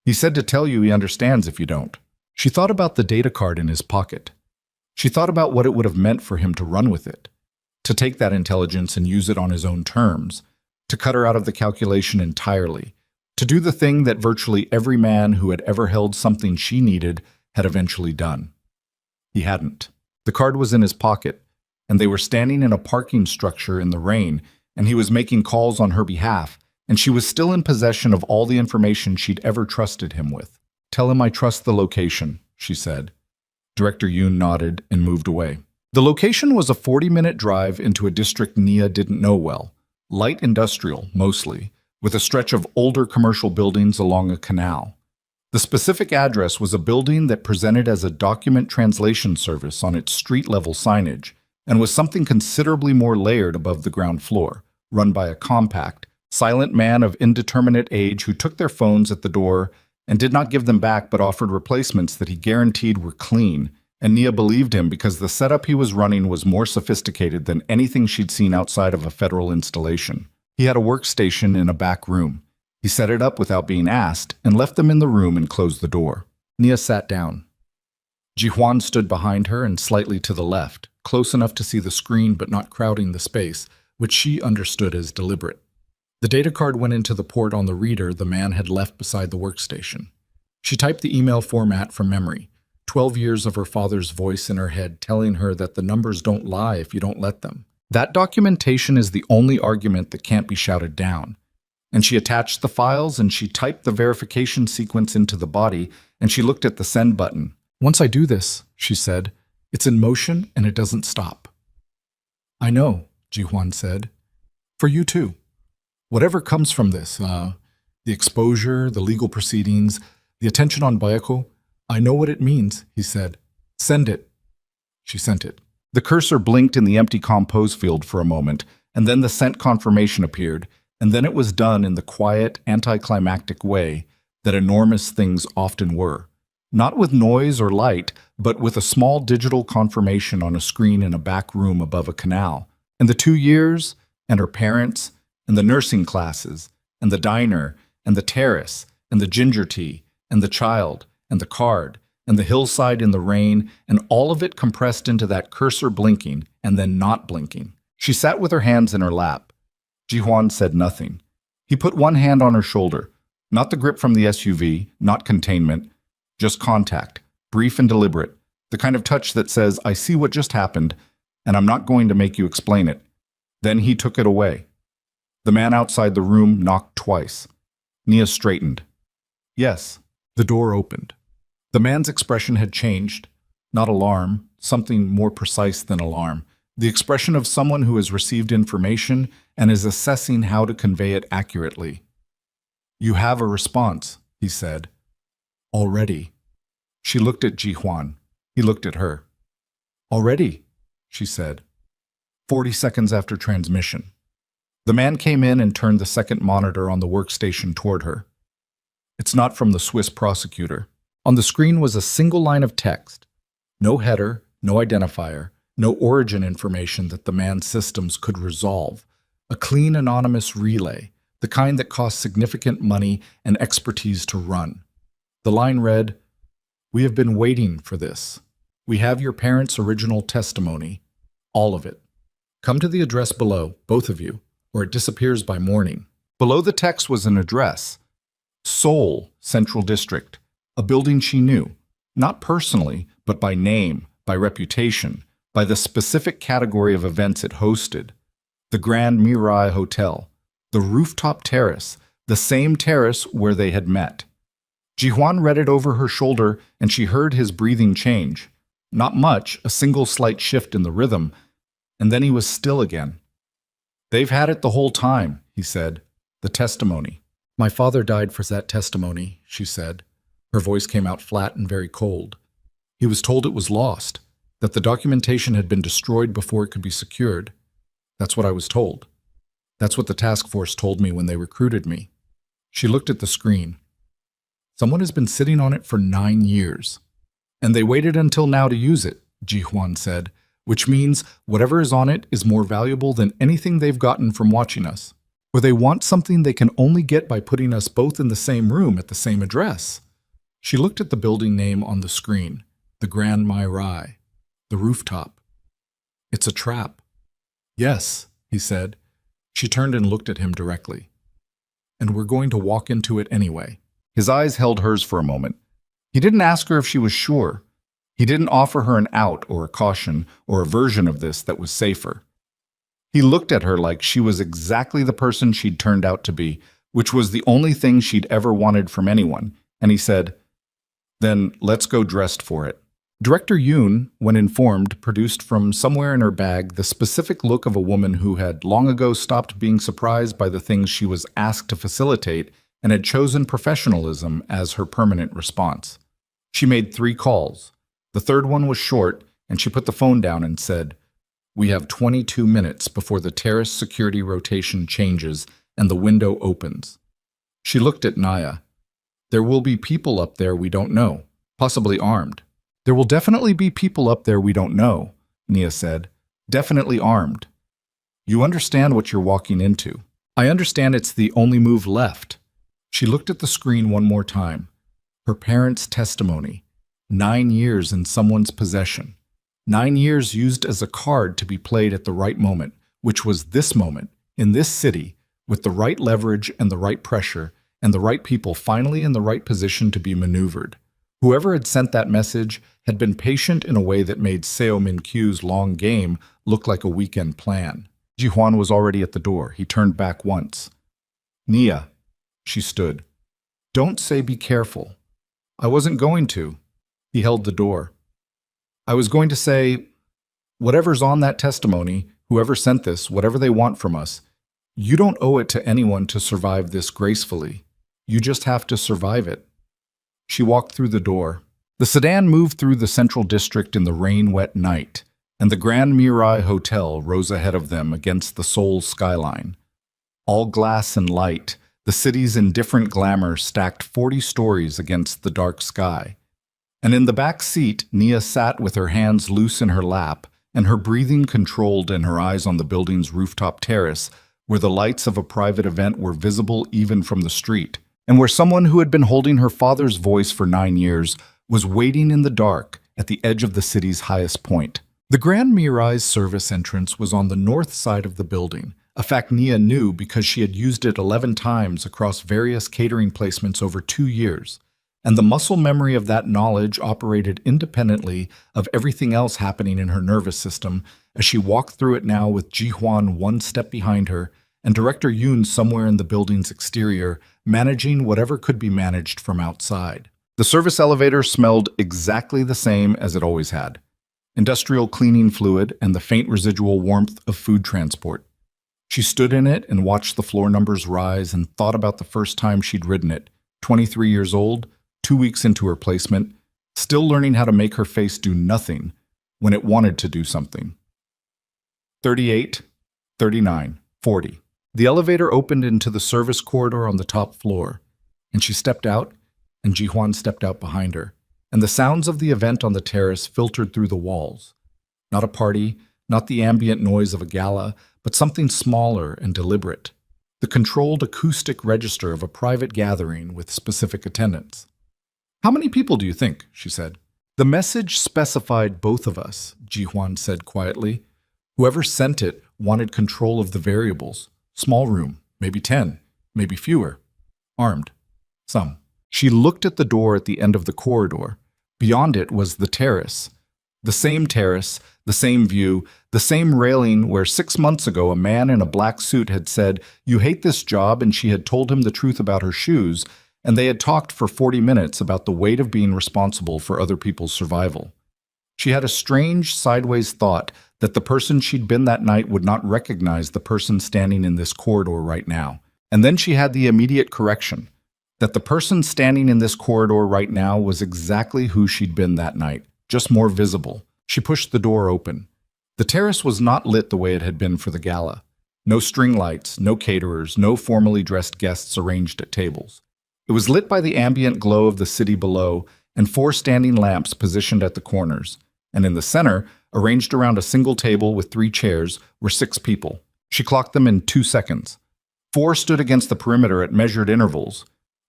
"He said to tell you he understands if you don't." She thought about the data card in his pocket. She thought about what it would have meant for him to run with it. To take that intelligence and use it on his own terms, to cut her out of the calculation entirely, to do the thing that virtually every man who had ever held something she needed had eventually done. He hadn't. The card was in his pocket, and they were standing in a parking structure in the rain, and he was making calls on her behalf, and she was still in possession of all the information she'd ever trusted him with. "Tell him I trust the location," she said. Director Yoon nodded and moved away. The location was a 40-minute drive into a district Nia didn't know well, light industrial, mostly, with a stretch of older commercial buildings along a canal. The specific address was a building that presented as a document translation service on its street-level signage, and was something considerably more layered above the ground floor, run by a compact, silent man of indeterminate age who took their phones at the door and did not give them back but offered replacements that he guaranteed were clean. And Nia believed him because the setup he was running was more sophisticated than anything she'd seen outside of a federal installation. He had a workstation in a back room. He set it up without being asked and left them in the room and closed the door. Nia sat down. Ji Huan stood behind her and slightly to the left, close enough to see the screen but not crowding the space, which she understood as deliberate. The data card went into the port on the reader the man had left beside the workstation. She typed the email format from memory, 12 years of her father's voice in her head telling her that the numbers don't lie if you don't let them. That documentation is the only argument that can't be shouted down. And she attached the files and she typed the verification sequence into the body and she looked at the send button. Once I do this, she said, it's in motion and it doesn't stop. I know, Ji-hwan said. For you too. Whatever comes from this, the exposure, the legal proceedings, the attention on Bayako, I know what it means, he said. Send it. She sent it. The cursor blinked in the empty compose field for a moment, and then the sent confirmation appeared, and then it was done in the quiet, anticlimactic way that enormous things often were. Not with noise or light, but with a small digital confirmation on a screen in a back room above a canal. And the 2 years, and her parents, and the nursing classes, and the diner, and the terrace, and the ginger tea, and the child, and the card, and the hillside in the rain, and all of it compressed into that cursor blinking and then not blinking. She sat with her hands in her lap. Ji-hwan said nothing. He put one hand on her shoulder, not the grip from the SUV, not containment, just contact, brief and deliberate, the kind of touch that says, I see what just happened, and I'm not going to make you explain it. Then he took it away. The man outside the room knocked twice. Nia straightened. Yes. The door opened. The man's expression had changed. Not alarm, something more precise than alarm. The expression of someone who has received information and is assessing how to convey it accurately. You have a response, he said. Already. She looked at Ji-hwan. He looked at her. Already, she said. 40 seconds after transmission. The man came in and turned the second monitor on the workstation toward her. It's not from the Swiss prosecutor. On the screen was a single line of text. No header, no identifier, no origin information that the man's systems could resolve. A clean anonymous relay, the kind that costs significant money and expertise to run. The line read, We have been waiting for this. We have your parents' original testimony. All of it. Come to the address below, both of you, or it disappears by morning. Below the text was an address. Seoul Central District, a building she knew, not personally, but by name, by reputation, by the specific category of events it hosted. The Grand Mirai Hotel, the rooftop terrace, the same terrace where they had met. Ji-hwan read it over her shoulder and she heard his breathing change. Not much, a single slight shift in the rhythm, and then he was still again. They've had it the whole time, he said. The testimony. My father died for that testimony, she said. Her voice came out flat and very cold. He was told it was lost, that the documentation had been destroyed before it could be secured. That's what I was told. That's what the task force told me when they recruited me. She looked at the screen. Someone has been sitting on it for 9 years. And they waited until now to use it, Ji-hwan said, which means whatever is on it is more valuable than anything they've gotten from watching us. Or they want something they can only get by putting us both in the same room at the same address. She looked at the building name on the screen, the Grand Mirai, the rooftop. It's a trap. Yes, he said. She turned and looked at him directly. And we're going to walk into it anyway. His eyes held hers for a moment. He didn't ask her if she was sure. He didn't offer her an out or a caution or a version of this that was safer. He looked at her like she was exactly the person she'd turned out to be, which was the only thing she'd ever wanted from anyone, and he said, Then let's go dressed for it. Director Yoon, when informed, produced from somewhere in her bag the specific look of a woman who had long ago stopped being surprised by the things she was asked to facilitate and had chosen professionalism as her permanent response. She made 3 calls. The third one was short, and she put the phone down and said, We have 22 minutes before the terrace security rotation changes and the window opens. She looked at Naya. There will be people up there we don't know, possibly armed. There will definitely be people up there we don't know, Nia said. Definitely armed. You understand what you're walking into. I understand it's the only move left. She looked at the screen one more time. Her parents' testimony. 9 years in someone's possession. 9 years used as a card to be played at the right moment, which was this moment, in this city, with the right leverage and the right pressure, and the right people finally in the right position to be maneuvered. Whoever had sent that message had been patient in a way that made Seo Min-kyu's long game look like a weekend plan. Ji-hwan was already at the door. He turned back once. "Nia," she stood. "Don't say be careful." "I wasn't going to." He held the door. "I was going to say, whatever's on that testimony, whoever sent this, whatever they want from us, you don't owe it to anyone to survive this gracefully. You just have to survive it." She walked through the door. The sedan moved through the central district in the rain-wet night, and the Grand Mirai Hotel rose ahead of them against the Seoul skyline. All glass and light, the city's indifferent glamour stacked 40 stories against the dark sky. And in the back seat, Nia sat with her hands loose in her lap, and her breathing controlled and her eyes on the building's rooftop terrace, where the lights of a private event were visible even from the street, and where someone who had been holding her father's voice for 9 years was waiting in the dark at the edge of the city's highest point. The Grand Mirai's service entrance was on the north side of the building, a fact Nia knew because she had used it 11 times across various catering placements over 2 years, and the muscle memory of that knowledge operated independently of everything else happening in her nervous system as she walked through it now with Ji-hwan one step behind her and Director Yoon somewhere in the building's exterior, managing whatever could be managed from outside. The service elevator smelled exactly the same as it always had: industrial cleaning fluid and the faint residual warmth of food transport. She stood in it and watched the floor numbers rise and thought about the first time she'd ridden it, 23 years old, 2 weeks into her placement, still learning how to make her face do nothing when it wanted to do something. 38, 39, 40. The elevator opened into the service corridor on the top floor, and she stepped out, and Ji-hwan stepped out behind her, and the sounds of the event on the terrace filtered through the walls. Not a party, not the ambient noise of a gala, but something smaller and deliberate. The controlled acoustic register of a private gathering with specific attendance. "How many people do you think?" she said. "The message specified both of us," Ji-hwan said quietly. "Whoever sent it wanted control of the variables. Small room, maybe 10, maybe fewer. Armed. Some." She looked at the door at the end of the corridor. Beyond it was the terrace. The same view, the same railing where 6 months ago a man in a black suit had said, "You hate this job," and she had told him the truth about her shoes, and they had talked for 40 minutes about the weight of being responsible for other people's survival. She had a strange, sideways thought that the person she'd been that night would not recognize the person standing in this corridor right now. And then she had the immediate correction, that the person standing in this corridor right now was exactly who she'd been that night, just more visible. She pushed the door open. The terrace was not lit the way it had been for the gala. No string lights, no caterers, no formally dressed guests arranged at tables. It was lit by the ambient glow of the city below and 4 standing lamps positioned at the corners. And in the center, arranged around a single table with 3 chairs, were 6 people. She clocked them in 2 seconds. 4 stood against the perimeter at measured intervals.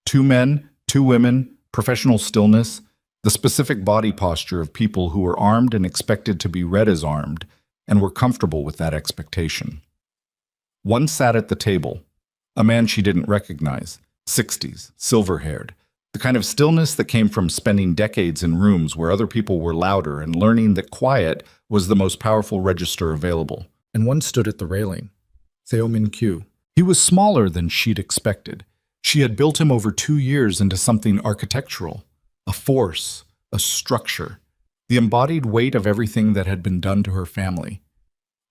2 men, 2 women, professional stillness, the specific body posture of people who were armed and expected to be read as armed, and were comfortable with that expectation. One sat at the table, a man she didn't recognize, 60s, silver-haired, the kind of stillness that came from spending decades in rooms where other people were louder and learning that quiet was the most powerful register available. And one stood at the railing, Seo Min-kyu. He was smaller than she'd expected. She had built him over 2 years into something architectural, a force, a structure, the embodied weight of everything that had been done to her family.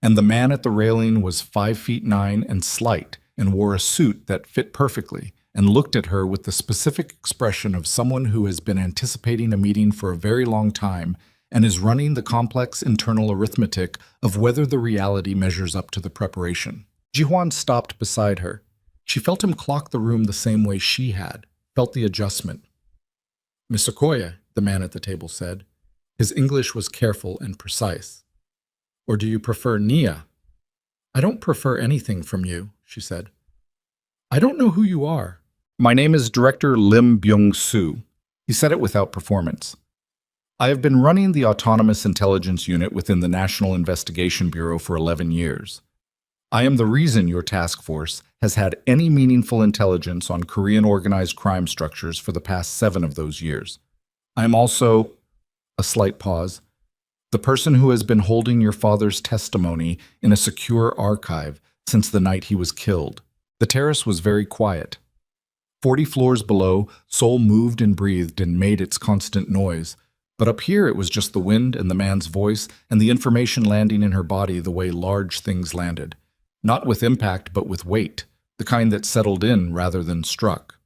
And the man at the railing was 5'9" and slight, and wore a suit that fit perfectly, and looked at her with the specific expression of someone who has been anticipating a meeting for a very long time and is running the complex internal arithmetic of whether the reality measures up to the preparation. Ji-hwan stopped beside her. She felt him clock the room the same way she had, felt the adjustment. "Miss Okoye," the man at the table said. His English was careful and precise. "Or do you prefer Nia?" "I don't prefer anything from you," she said. "I don't know who you are." "My name is Director Lim Byung-soo." He said it without performance. "I have been running the Autonomous Intelligence Unit within the National Investigation Bureau for 11 years. I am the reason your task force has had any meaningful intelligence on Korean organized crime structures for the past 7 of those years. I am also, a slight pause, the person who has been holding your father's testimony in a secure archive since the night he was killed. The terrace was very quiet. 40 floors below, Seoul moved and breathed and made its constant noise. But up here it was just the wind and the man's voice and the information landing in her body the way large things landed. Not with impact, but with weight, the kind that settled in rather than struck.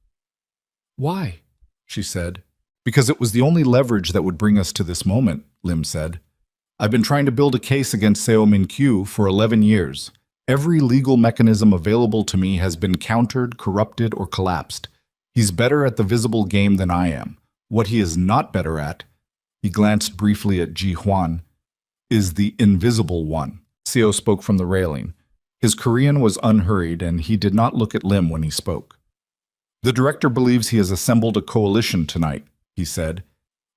Why? She said. Because it was the only leverage that would bring us to this moment, Lim said. I've been trying to build a case against Seo Min-kyu for 11 years. Every legal mechanism available to me has been countered, corrupted, or collapsed. He's better at the visible game than I am. What he is not better at, he glanced briefly at Ji Hwan, is the invisible one. Seo spoke from the railing. His Korean was unhurried, and he did not look at Lim when he spoke. The director believes he has assembled a coalition tonight, he said.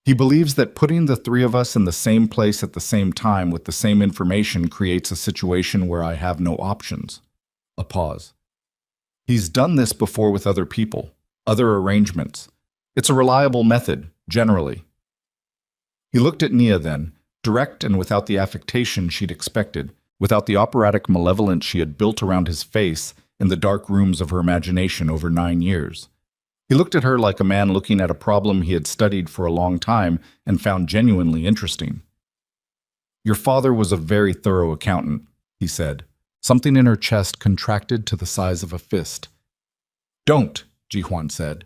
He believes that putting the 3 of us in the same place at the same time with the same information creates a situation where I have no options. A pause. He's done this before with other people, other arrangements. It's a reliable method, generally. He looked at Nia then, direct and without the affectation she'd expected, without the operatic malevolence she had built around his face in the dark rooms of her imagination over 9 years. He looked at her like a man looking at a problem he had studied for a long time and found genuinely interesting. Your father was a very thorough accountant, he said. Something in her chest contracted to the size of a fist. Don't, Ji-hwan said.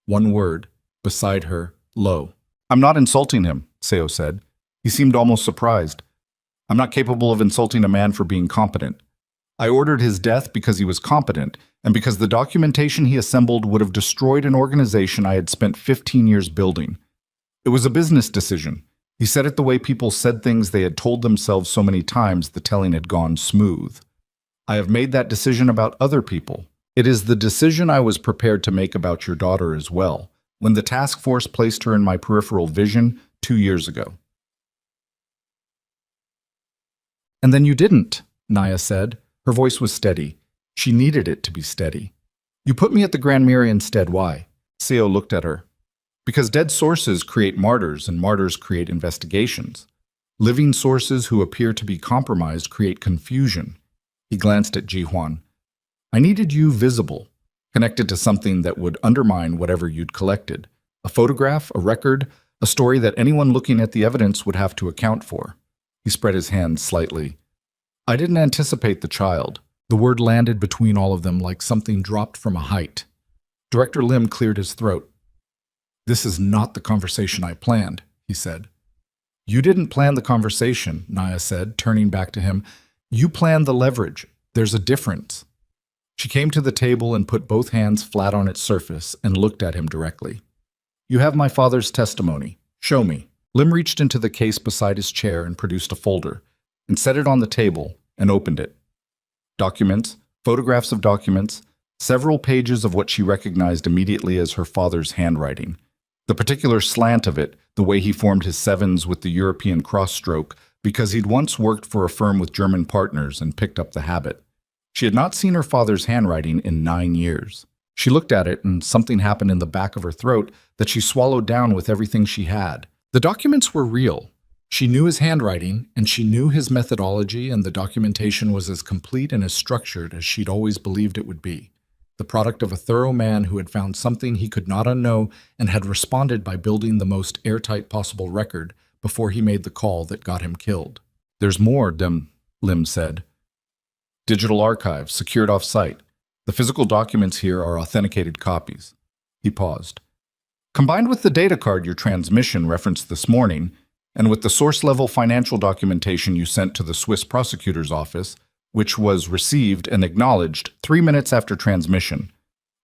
One word, beside her, low. I'm not insulting him, Seo said. He seemed almost surprised. I'm not capable of insulting a man for being competent. I ordered his death because he was competent, and because the documentation he assembled would have destroyed an organization I had spent 15 years building. It was a business decision. He said it the way people said things they had told themselves so many times the telling had gone smooth. I have made that decision about other people. It is the decision I was prepared to make about your daughter as well, when the task force placed her in my peripheral vision 2 years ago. And then you didn't, Naya said. Her voice was steady. She needed it to be steady. You put me at the Grand Miri instead. Why? Seo looked at her. Because dead sources create martyrs, and martyrs create investigations. Living sources who appear to be compromised create confusion. He glanced at Ji-hwan. I needed you visible, connected to something that would undermine whatever you'd collected. A photograph, a record, a story that anyone looking at the evidence would have to account for. He spread his hands slightly. I didn't anticipate the child. The word landed between all of them like something dropped from a height. Director Lim cleared his throat. This is not the conversation I planned, he said. You didn't plan the conversation, Naya said, turning back to him. You planned the leverage. There's a difference. She came to the table and put both hands flat on its surface and looked at him directly. You have my father's testimony. Show me. Lim reached into the case beside his chair and produced a folder, and set it on the table and opened it. Documents, photographs of documents, several pages of what she recognized immediately as her father's handwriting. The particular slant of it, the way he formed his sevens with the European cross-stroke, because he'd once worked for a firm with German partners and picked up the habit. She had not seen her father's handwriting in 9 years. She looked at it and something happened in the back of her throat that she swallowed down with everything she had. The documents were real. She knew his handwriting, and she knew his methodology, and the documentation was as complete and as structured as she'd always believed it would be. The product of a thorough man who had found something he could not unknow and had responded by building the most airtight possible record before he made the call that got him killed. There's more, Lim said. Digital archives, secured off-site. The physical documents here are authenticated copies. He paused. Combined with the data card your transmission referenced this morning, and with the source-level financial documentation you sent to the Swiss prosecutor's office, which was received and acknowledged 3 minutes after transmission.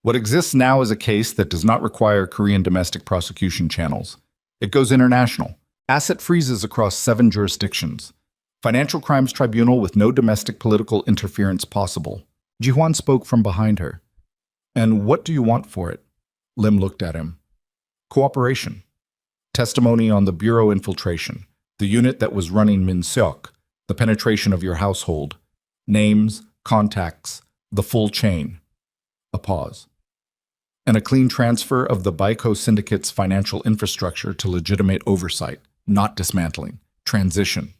What exists now is a case that does not require Korean domestic prosecution channels. It goes international. Asset freezes across 7 jurisdictions. Financial crimes tribunal with no domestic political interference possible. Ji-hwan spoke from behind her. And what do you want for it? Lim looked at him. Cooperation. Testimony on the bureau infiltration, the unit that was running Min Seok, the penetration of your household. Names, contacts, the full chain. A pause. And a clean transfer of the Baico Syndicate's financial infrastructure to legitimate oversight, not dismantling. Transition.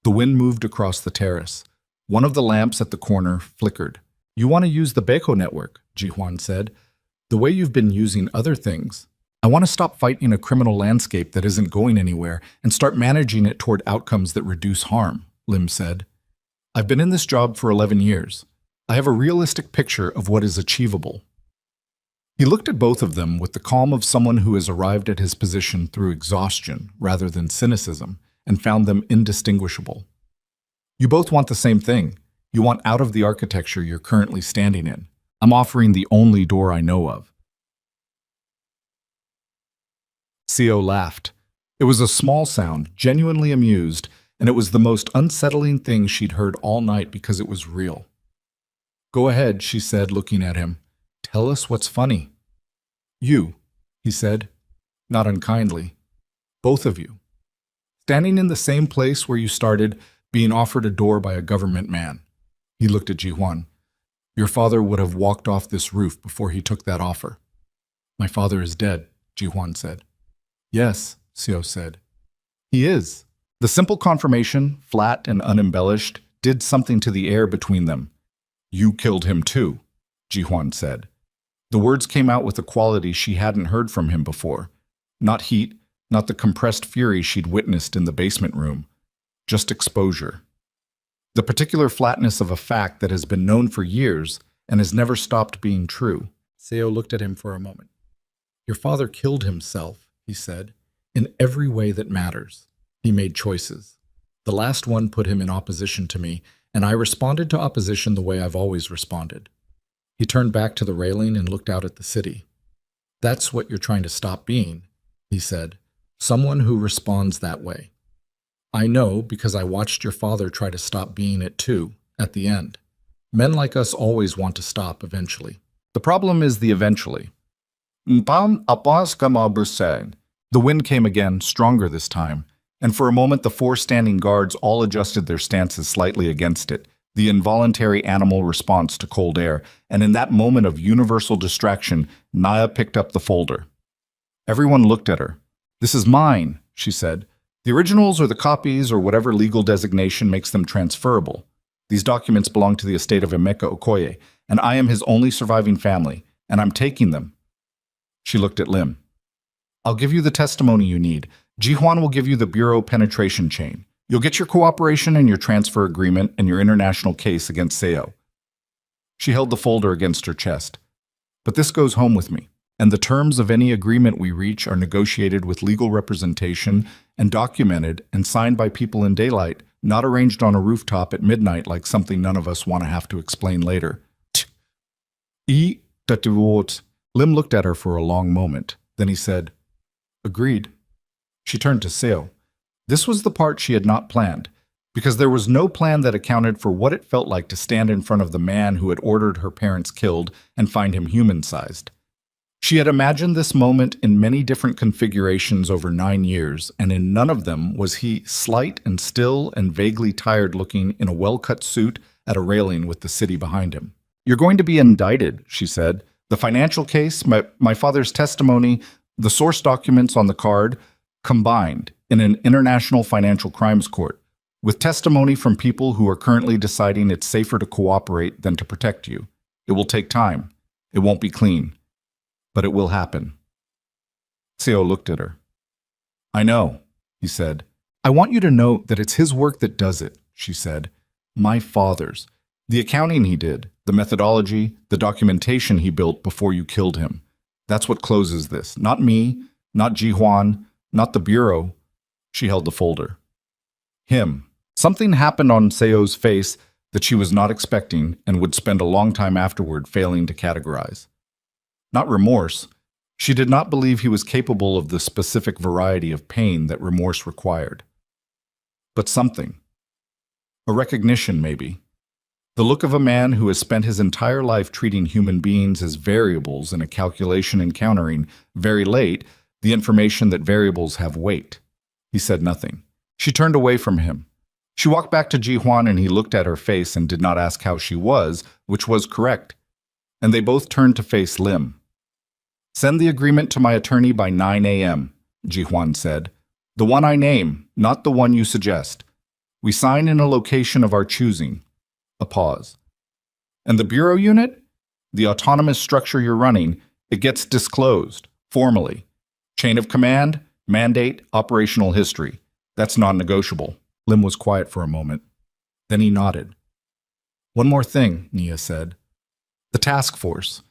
The wind moved across the terrace. One of the lamps at the corner flickered. You want to use the Baico network, Jihuan said. The way you've been using other things. I want to stop fighting a criminal landscape that isn't going anywhere and start managing it toward outcomes that reduce harm, Lim said. I've been in this job for 11 years. I have a realistic picture of what is achievable. He looked at both of them with the calm of someone who has arrived at his position through exhaustion rather than cynicism and found them indistinguishable. You both want the same thing. You want out of the architecture you're currently standing in. I'm offering the only door I know of. Seo laughed. It was a small sound, genuinely amused, and it was the most unsettling thing she'd heard all night because it was real. Go ahead, she said, looking at him. Tell us what's funny. You, he said, not unkindly. Both of you. Standing in the same place where you started, being offered a door by a government man. He looked at Jihuan. Your father would have walked off this roof before he took that offer. My father is dead, Jihuan said. Yes, Seo said. He is. The simple confirmation, flat and unembellished, did something to the air between them. You killed him too, Jihuan said. The words came out with a quality she hadn't heard from him before. Not heat, not the compressed fury she'd witnessed in the basement room. Just exposure. The particular flatness of a fact that has been known for years and has never stopped being true. Seo looked at him for a moment. Your father killed himself, he said, in every way that matters. He made choices. The last one put him in opposition to me, and I responded to opposition the way I've always responded. He turned back to the railing and looked out at the city. That's what you're trying to stop being, he said. Someone who responds that way. I know because I watched your father try to stop being it too, at the end. Men like us always want to stop eventually. The problem is the eventually. The wind came again, stronger this time, and for a moment the four standing guards all adjusted their stances slightly against it, the involuntary animal response to cold air, and in that moment of universal distraction, Naya picked up the folder. Everyone looked at her. This is mine, she said. The originals or the copies or whatever legal designation makes them transferable. These documents belong to the estate of Emeka Okoye, and I am his only surviving family, and I'm taking them. She looked at Lim. I'll give you the testimony you need. Jihuan will give you the bureau penetration chain. You'll get your cooperation and your transfer agreement and your international case against Seo. She held the folder against her chest. But this goes home with me, and the terms of any agreement we reach are negotiated with legal representation and documented and signed by people in daylight, not arranged on a rooftop at midnight like something none of us want to have to explain later. Lim looked at her for a long moment. Then he said, Agreed. She turned to Seo. This was the part she had not planned, because there was no plan that accounted for what it felt like to stand in front of the man who had ordered her parents killed and find him human-sized. She had imagined this moment in many different configurations over 9 years, and in none of them was he slight and still and vaguely tired-looking in a well-cut suit at a railing with the city behind him. You're going to be indicted, she said. The financial case, my father's testimony, the source documents on the card, combined in an international financial crimes court, with testimony from people who are currently deciding it's safer to cooperate than to protect you. It will take time. It won't be clean. But it will happen. Seo looked at her. I know, he said. I want you to know that it's his work that does it, she said. My father's. The accounting he did, the methodology, the documentation he built before you killed him. That's what closes this. Not me, not Jihuan, not the bureau. She held the folder. Him. Something happened on Seo's face that she was not expecting and would spend a long time afterward failing to categorize. Not remorse. She did not believe he was capable of the specific variety of pain that remorse required. But something. A recognition, maybe. The look of a man who has spent his entire life treating human beings as variables in a calculation encountering, very late, the information that variables have weight. He said nothing. She turned away from him. She walked back to Ji Huan and he looked at her face and did not ask how she was, which was correct. And they both turned to face Lim. "Send the agreement to my attorney by 9 a.m., Ji Huan said. "The one I name, not the one you suggest. We sign in a location of our choosing." A pause. "And the bureau unit? The autonomous structure you're running, it gets disclosed, formally. Chain of command, mandate, operational history. That's non-negotiable." Lim was quiet for a moment. Then he nodded. "One more thing," Nia said. "The task force.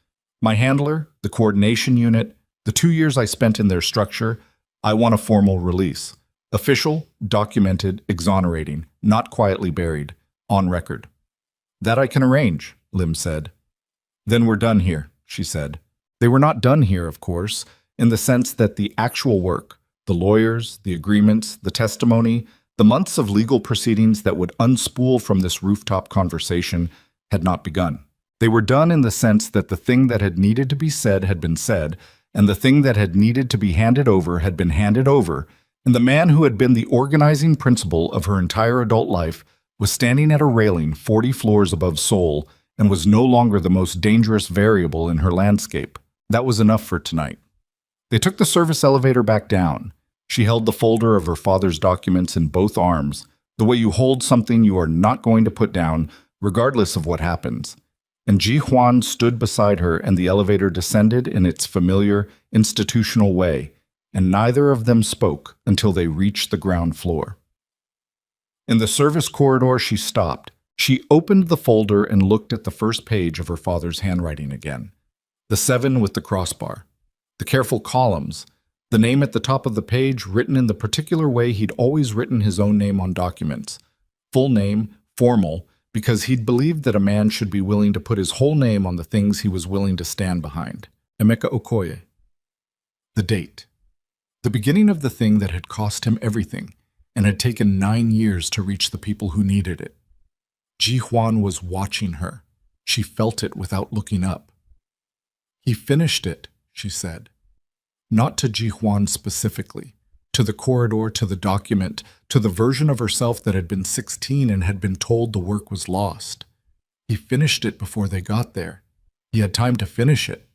My handler, the coordination unit, the 2 years I spent in their structure, I want a formal release. Official, documented, exonerating, not quietly buried, on record." "That I can arrange," Lim said. "Then we're done here," she said. They were not done here, of course, in the sense that the actual work, the lawyers, the agreements, the testimony, the months of legal proceedings that would unspool from this rooftop conversation had not begun. They were done in the sense that the thing that had needed to be said had been said, and the thing that had needed to be handed over had been handed over, and the man who had been the organizing principle of her entire adult life was standing at a railing 40 floors above Seoul and was no longer the most dangerous variable in her landscape. That was enough for tonight. They took the service elevator back down. She held the folder of her father's documents in both arms, the way you hold something you are not going to put down, regardless of what happens. And Ji Huan stood beside her and the elevator descended in its familiar, institutional way, and neither of them spoke until they reached the ground floor. In the service corridor, she stopped. She opened the folder and looked at the first page of her father's handwriting again. The 7 with the crossbar. The careful columns. The name at the top of the page written in the particular way he'd always written his own name on documents. Full name, formal, because he'd believed that a man should be willing to put his whole name on the things he was willing to stand behind. Emeka Okoye. The date. The beginning of the thing that had cost him everything and had taken 9 years to reach the people who needed it. Ji Huan was watching her. She felt it without looking up. "He finished it," she said. Not to Ji Huan specifically, to the corridor, to the document, to the version of herself that had been 16 and had been told the work was lost. He finished it before they got there. He had time to finish it.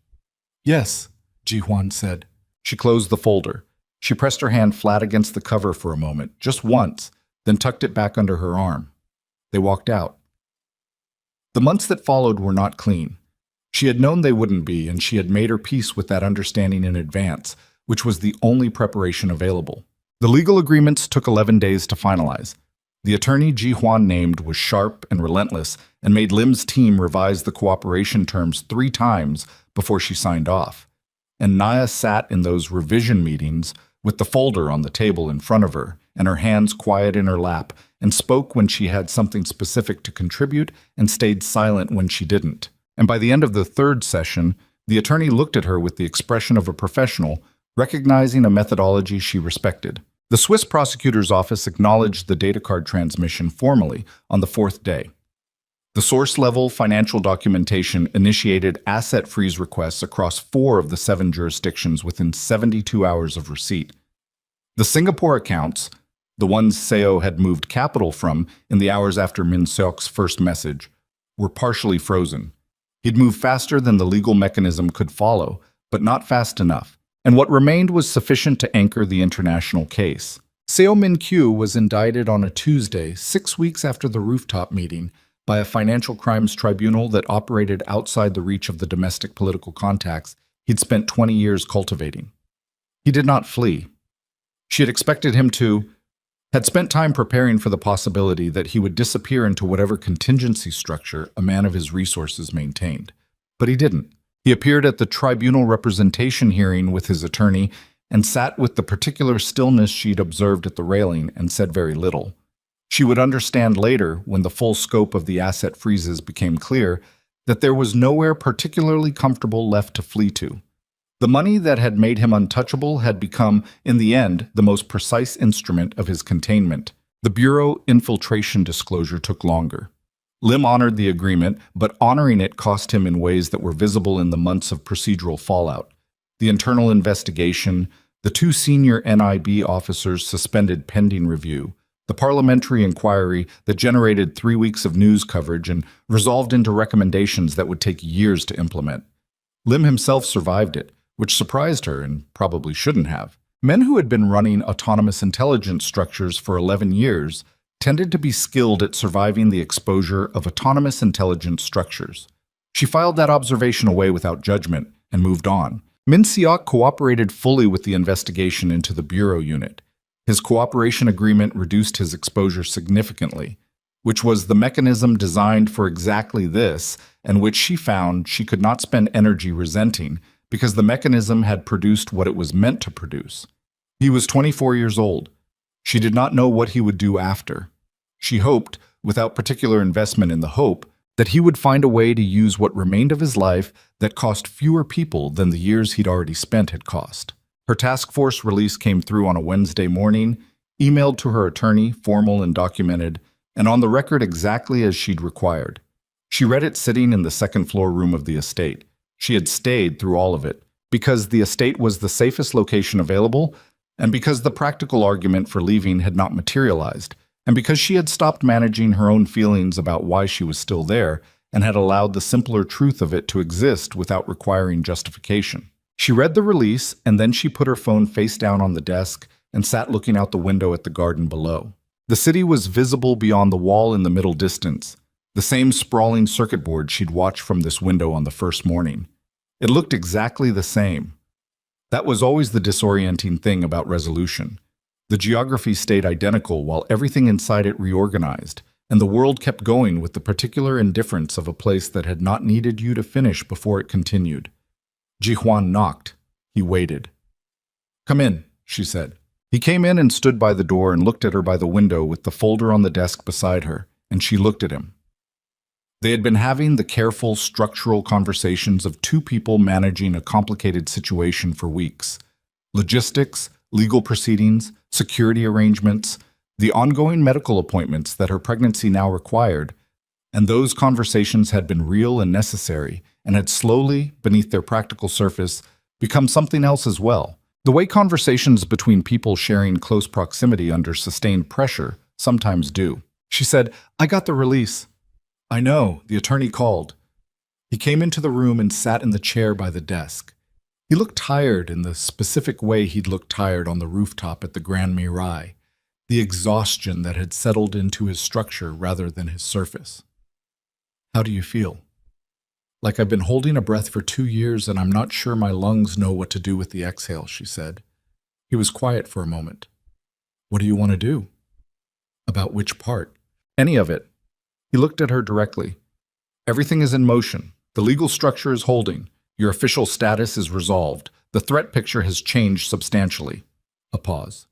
"Yes," Ji Huan said. She closed the folder. She pressed her hand flat against the cover for a moment, just once, then tucked it back under her arm. They walked out. The months that followed were not clean. She had known they wouldn't be, and she had made her peace with that understanding in advance, which was the only preparation available. The legal agreements took 11 days to finalize. The attorney Ji Huan named was sharp and relentless and made Lim's team revise the cooperation terms 3 times before she signed off. And Naya sat in those revision meetings with the folder on the table in front of her and her hands quiet in her lap and spoke when she had something specific to contribute and stayed silent when she didn't. And by the end of the 3rd session, the attorney looked at her with the expression of a professional, recognizing a methodology she respected. The Swiss prosecutor's office acknowledged the data card transmission formally on the 4th day. The source-level financial documentation initiated asset freeze requests across 4 of the 7 jurisdictions within 72 hours of receipt. The Singapore accounts, the ones Seo had moved capital from in the hours after Min Seok's first message, were partially frozen. He'd moved faster than the legal mechanism could follow, but not fast enough, and what remained was sufficient to anchor the international case. Seo Min-kyu was indicted on a Tuesday, 6 weeks after the rooftop meeting, by a financial crimes tribunal that operated outside the reach of the domestic political contacts he'd spent 20 years cultivating. He did not flee. She had expected him to, had spent time preparing for the possibility that he would disappear into whatever contingency structure a man of his resources maintained. But he didn't. He appeared at the tribunal representation hearing with his attorney and sat with the particular stillness she'd observed at the railing and said very little. She would understand later, when the full scope of the asset freezes became clear, that there was nowhere particularly comfortable left to flee to. The money that had made him untouchable had become, in the end, the most precise instrument of his containment. The Bureau infiltration disclosure took longer. Lim honored the agreement, but honoring it cost him in ways that were visible in the months of procedural fallout. The internal investigation, the 2 senior NIB officers suspended pending review, The parliamentary inquiry that generated 3 weeks of news coverage and resolved into recommendations that would take years to implement. Lim himself survived it, which surprised her and probably shouldn't have. Men who had been running autonomous intelligence structures for 11 years tended to be skilled at surviving the exposure of autonomous intelligence structures. She filed that observation away without judgment and moved on. Min Siok cooperated fully with the investigation into the Bureau unit. His cooperation agreement reduced his exposure significantly, which was the mechanism designed for exactly this, and which she found she could not spend energy resenting because the mechanism had produced what it was meant to produce. He was 24 years old. She did not know what he would do after. She hoped, without particular investment in the hope, that he would find a way to use what remained of his life that cost fewer people than the years he'd already spent had cost. Her task force release came through on a Wednesday morning, emailed to her attorney, formal and documented, and on the record exactly as she'd required. She read it sitting in the second-floor room of the estate. She had stayed through all of it, because the estate was the safest location available, and because the practical argument for leaving had not materialized, and because she had stopped managing her own feelings about why she was still there and had allowed the simpler truth of it to exist without requiring justification. She read the release, and then she put her phone face down on the desk and sat looking out the window at the garden below. The city was visible beyond the wall in the middle distance, the same sprawling circuit board she'd watched from this window on the first morning. It looked exactly the same. That was always the disorienting thing about resolution. The geography stayed identical while everything inside it reorganized, and the world kept going with the particular indifference of a place that had not needed you to finish before it continued. Ji-hwan knocked. He waited. "Come in," she said. He came in and stood by the door and looked at her by the window with the folder on the desk beside her, and she looked at him. They had been having the careful, structural conversations of two people managing a complicated situation for weeks. Logistics, legal proceedings, security arrangements, the ongoing medical appointments that her pregnancy now required, and those conversations had been real and necessary, and had slowly, beneath their practical surface, become something else as well. The way conversations between people sharing close proximity under sustained pressure sometimes do. She said, "I got the release." "I know," the attorney called. He came into the room and sat in the chair by the desk. He looked tired in the specific way he'd looked tired on the rooftop at the Grand Mirai, the exhaustion that had settled into his structure rather than his surface. "How do you feel?" "Like I've been holding a breath for 2 years and I'm not sure my lungs know what to do with the exhale," she said. He was quiet for a moment. "What do you want to do?" "About which part?" "Any of it." He looked at her directly. "Everything is in motion. The legal structure is holding. Your official status is resolved. The threat picture has changed substantially." A pause.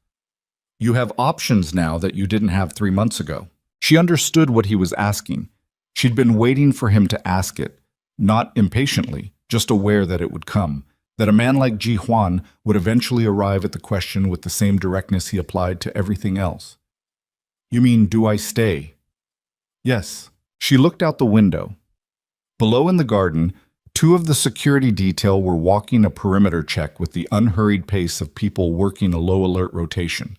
"You have options now that you didn't have 3 months ago." She understood what he was asking. She'd been waiting for him to ask it, not impatiently, just aware that it would come, that a man like Ji-hwan would eventually arrive at the question with the same directness he applied to everything else. "You mean, do I stay?" "Yes." She looked out the window. Below in the garden, 2 of the security detail were walking a perimeter check with the unhurried pace of people working a low-alert rotation.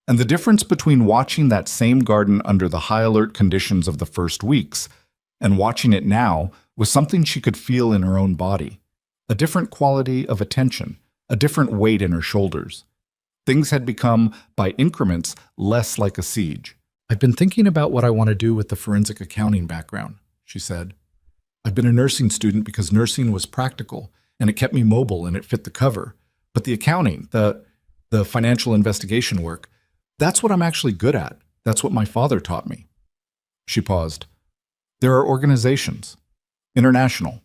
And the difference between watching that same garden under the high-alert conditions of the first weeks and watching it now was something she could feel in her own body. A different quality of attention, a different weight in her shoulders. Things had become, by increments, less like a siege. "I've been thinking about what I want to do with the forensic accounting background," she said. "I've been a nursing student because nursing was practical, and it kept me mobile and it fit the cover. But the accounting, the financial investigation work, that's what I'm actually good at. That's what my father taught me." She paused. "There are organizations, international,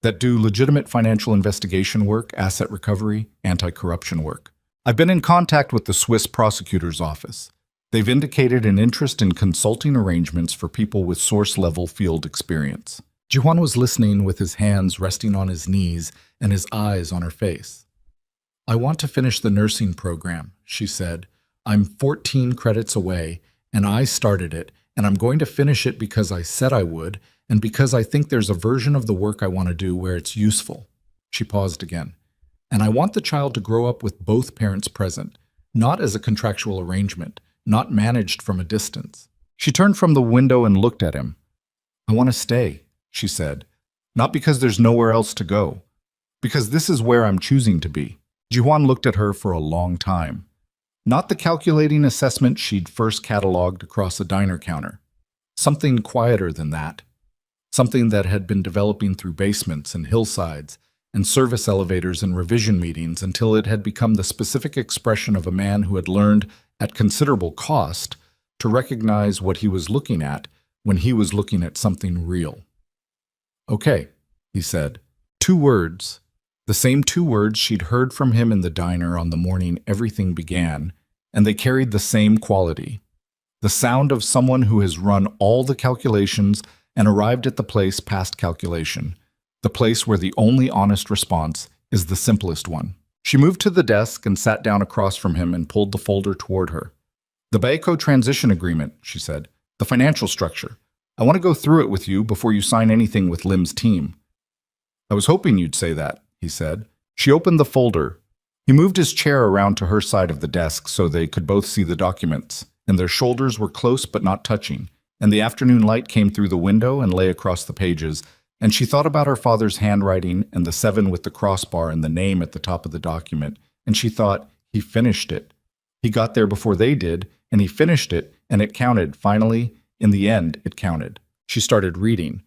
that do legitimate financial investigation work, asset recovery, anti-corruption work. I've been in contact with the Swiss prosecutor's office. They've indicated an interest in consulting arrangements for people with source-level field experience." Ji-hwan was listening with his hands resting on his knees and his eyes on her face. "I want to finish the nursing program," she said. "I'm 14 credits away, and I started it, and I'm going to finish it because I said I would, and because I think there's a version of the work I want to do where it's useful." She paused again. "And I want the child to grow up with both parents present, not as a contractual arrangement, not managed from a distance. She turned from the window and looked at him. "I want to stay," she said. "Not because there's nowhere else to go. Because this is where I'm choosing to be." Jihuan looked at her for a long time. Not the calculating assessment she'd first catalogued across a diner counter. Something quieter than that. Something that had been developing through basements and hillsides and service elevators and revision meetings until it had become the specific expression of a man who had learned, at considerable cost, to recognize what he was looking at when he was looking at something real. "Okay," he said. 2 words. The same 2 words she'd heard from him in the diner on the morning everything began, and they carried the same quality. The sound of someone who has run all the calculations and arrived at the place past calculation, the place where the only honest response is the simplest one. She moved to the desk and sat down across from him and pulled the folder toward her. "The Baeco transition agreement," she said. "The financial structure. I want to go through it with you before you sign anything with Lim's team." "I was hoping you'd say that," he said. She opened the folder. He moved his chair around to her side of the desk so they could both see the documents, and their shoulders were close but not touching, and the afternoon light came through the window and lay across the pages, and she thought about her father's handwriting and the 7 with the crossbar and the name at the top of the document, and she thought, he finished it. He got there before they did, and he finished it, and it counted. Finally, in the end, it counted. She started reading.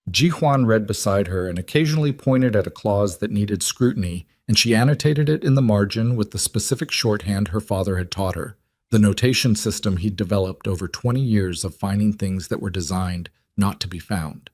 Jihuan read beside her and occasionally pointed at a clause that needed scrutiny, and she annotated it in the margin with the specific shorthand her father had taught her, the notation system he'd developed over 20 years of finding things that were designed not to be found.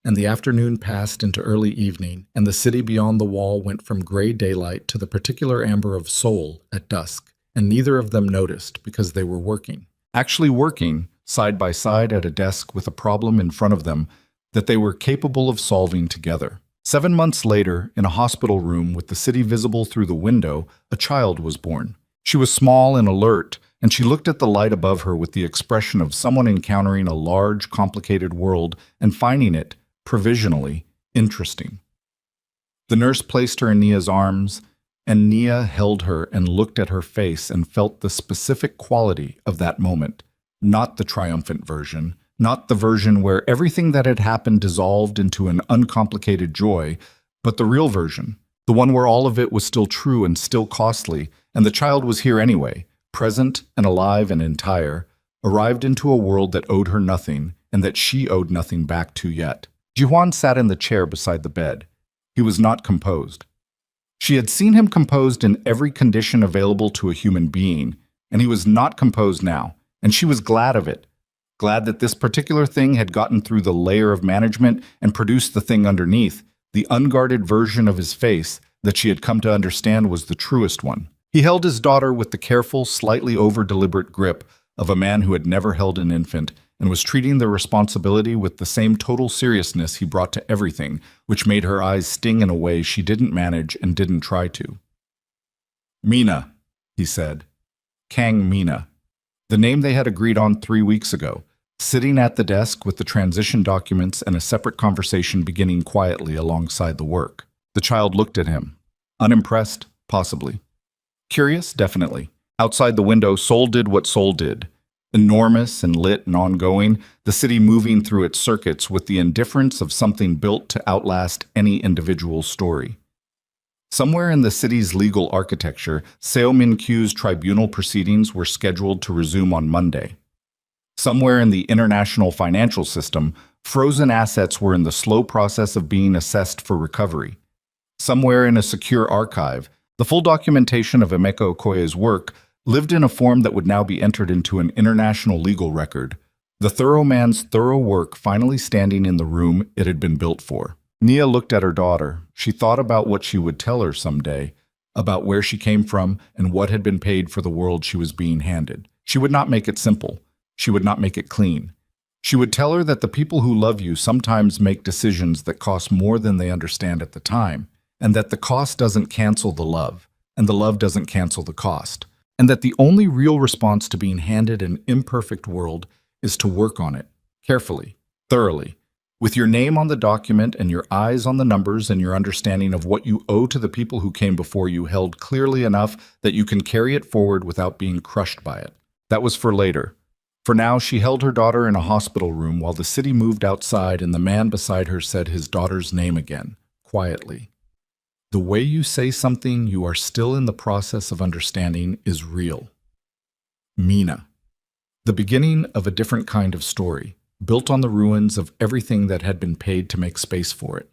And the afternoon passed into early evening, and the city beyond the wall went from gray daylight to the particular amber of Seoul at dusk, and neither of them noticed because they were working. Actually working, side by side at a desk with a problem in front of them that they were capable of solving together. 7 months later, in a hospital room with the city visible through the window, a child was born. She was small and alert, and she looked at the light above her with the expression of someone encountering a large, complicated world and finding it, provisionally, interesting. The nurse placed her in Nia's arms, and Nia held her and looked at her face and felt the specific quality of that moment, not the triumphant version, not the version where everything that had happened dissolved into an uncomplicated joy, but the real version, the one where all of it was still true and still costly, and the child was here anyway, present and alive and entire, arrived into a world that owed her nothing and that she owed nothing back to yet. Jihuan sat in the chair beside the bed. He was not composed. She had seen him composed in every condition available to a human being, and he was not composed now, and she was glad of it. Glad that this particular thing had gotten through the layer of management and produced the thing underneath, the unguarded version of his face that she had come to understand was the truest one. He held his daughter with the careful, slightly over-deliberate grip of a man who had never held an infant and was treating their responsibility with the same total seriousness he brought to everything, which made her eyes sting in a way she didn't manage and didn't try to. "Mina," he said. Kang Mina. The name they had agreed on 3 weeks ago, sitting at the desk with the transition documents and a separate conversation beginning quietly alongside the work. The child looked at him. Unimpressed, possibly. Curious, definitely. Outside the window, Seoul did what Seoul did. Enormous and lit and ongoing, the city moving through its circuits with the indifference of something built to outlast any individual story. Somewhere in the city's legal architecture, Seo Min-kyu's tribunal proceedings were scheduled to resume on Monday. Somewhere in the international financial system, frozen assets were in the slow process of being assessed for recovery. Somewhere in a secure archive, the full documentation of Emeka Okoye's work lived in a form that would now be entered into an international legal record, the thorough man's thorough work finally standing in the room it had been built for. Nia looked at her daughter. She thought about what she would tell her someday, about where she came from and what had been paid for the world she was being handed. She would not make it simple. She would not make it clean. She would tell her that the people who love you sometimes make decisions that cost more than they understand at the time, and that the cost doesn't cancel the love, and the love doesn't cancel the cost, and that the only real response to being handed an imperfect world is to work on it, carefully, thoroughly, with your name on the document and your eyes on the numbers and your understanding of what you owe to the people who came before you held clearly enough that you can carry it forward without being crushed by it. That was for later. For now, she held her daughter in a hospital room while the city moved outside and the man beside her said his daughter's name again, quietly. The way you say something you are still in the process of understanding is real. Mina. The beginning of a different kind of story, built on the ruins of everything that had been paid to make space for it.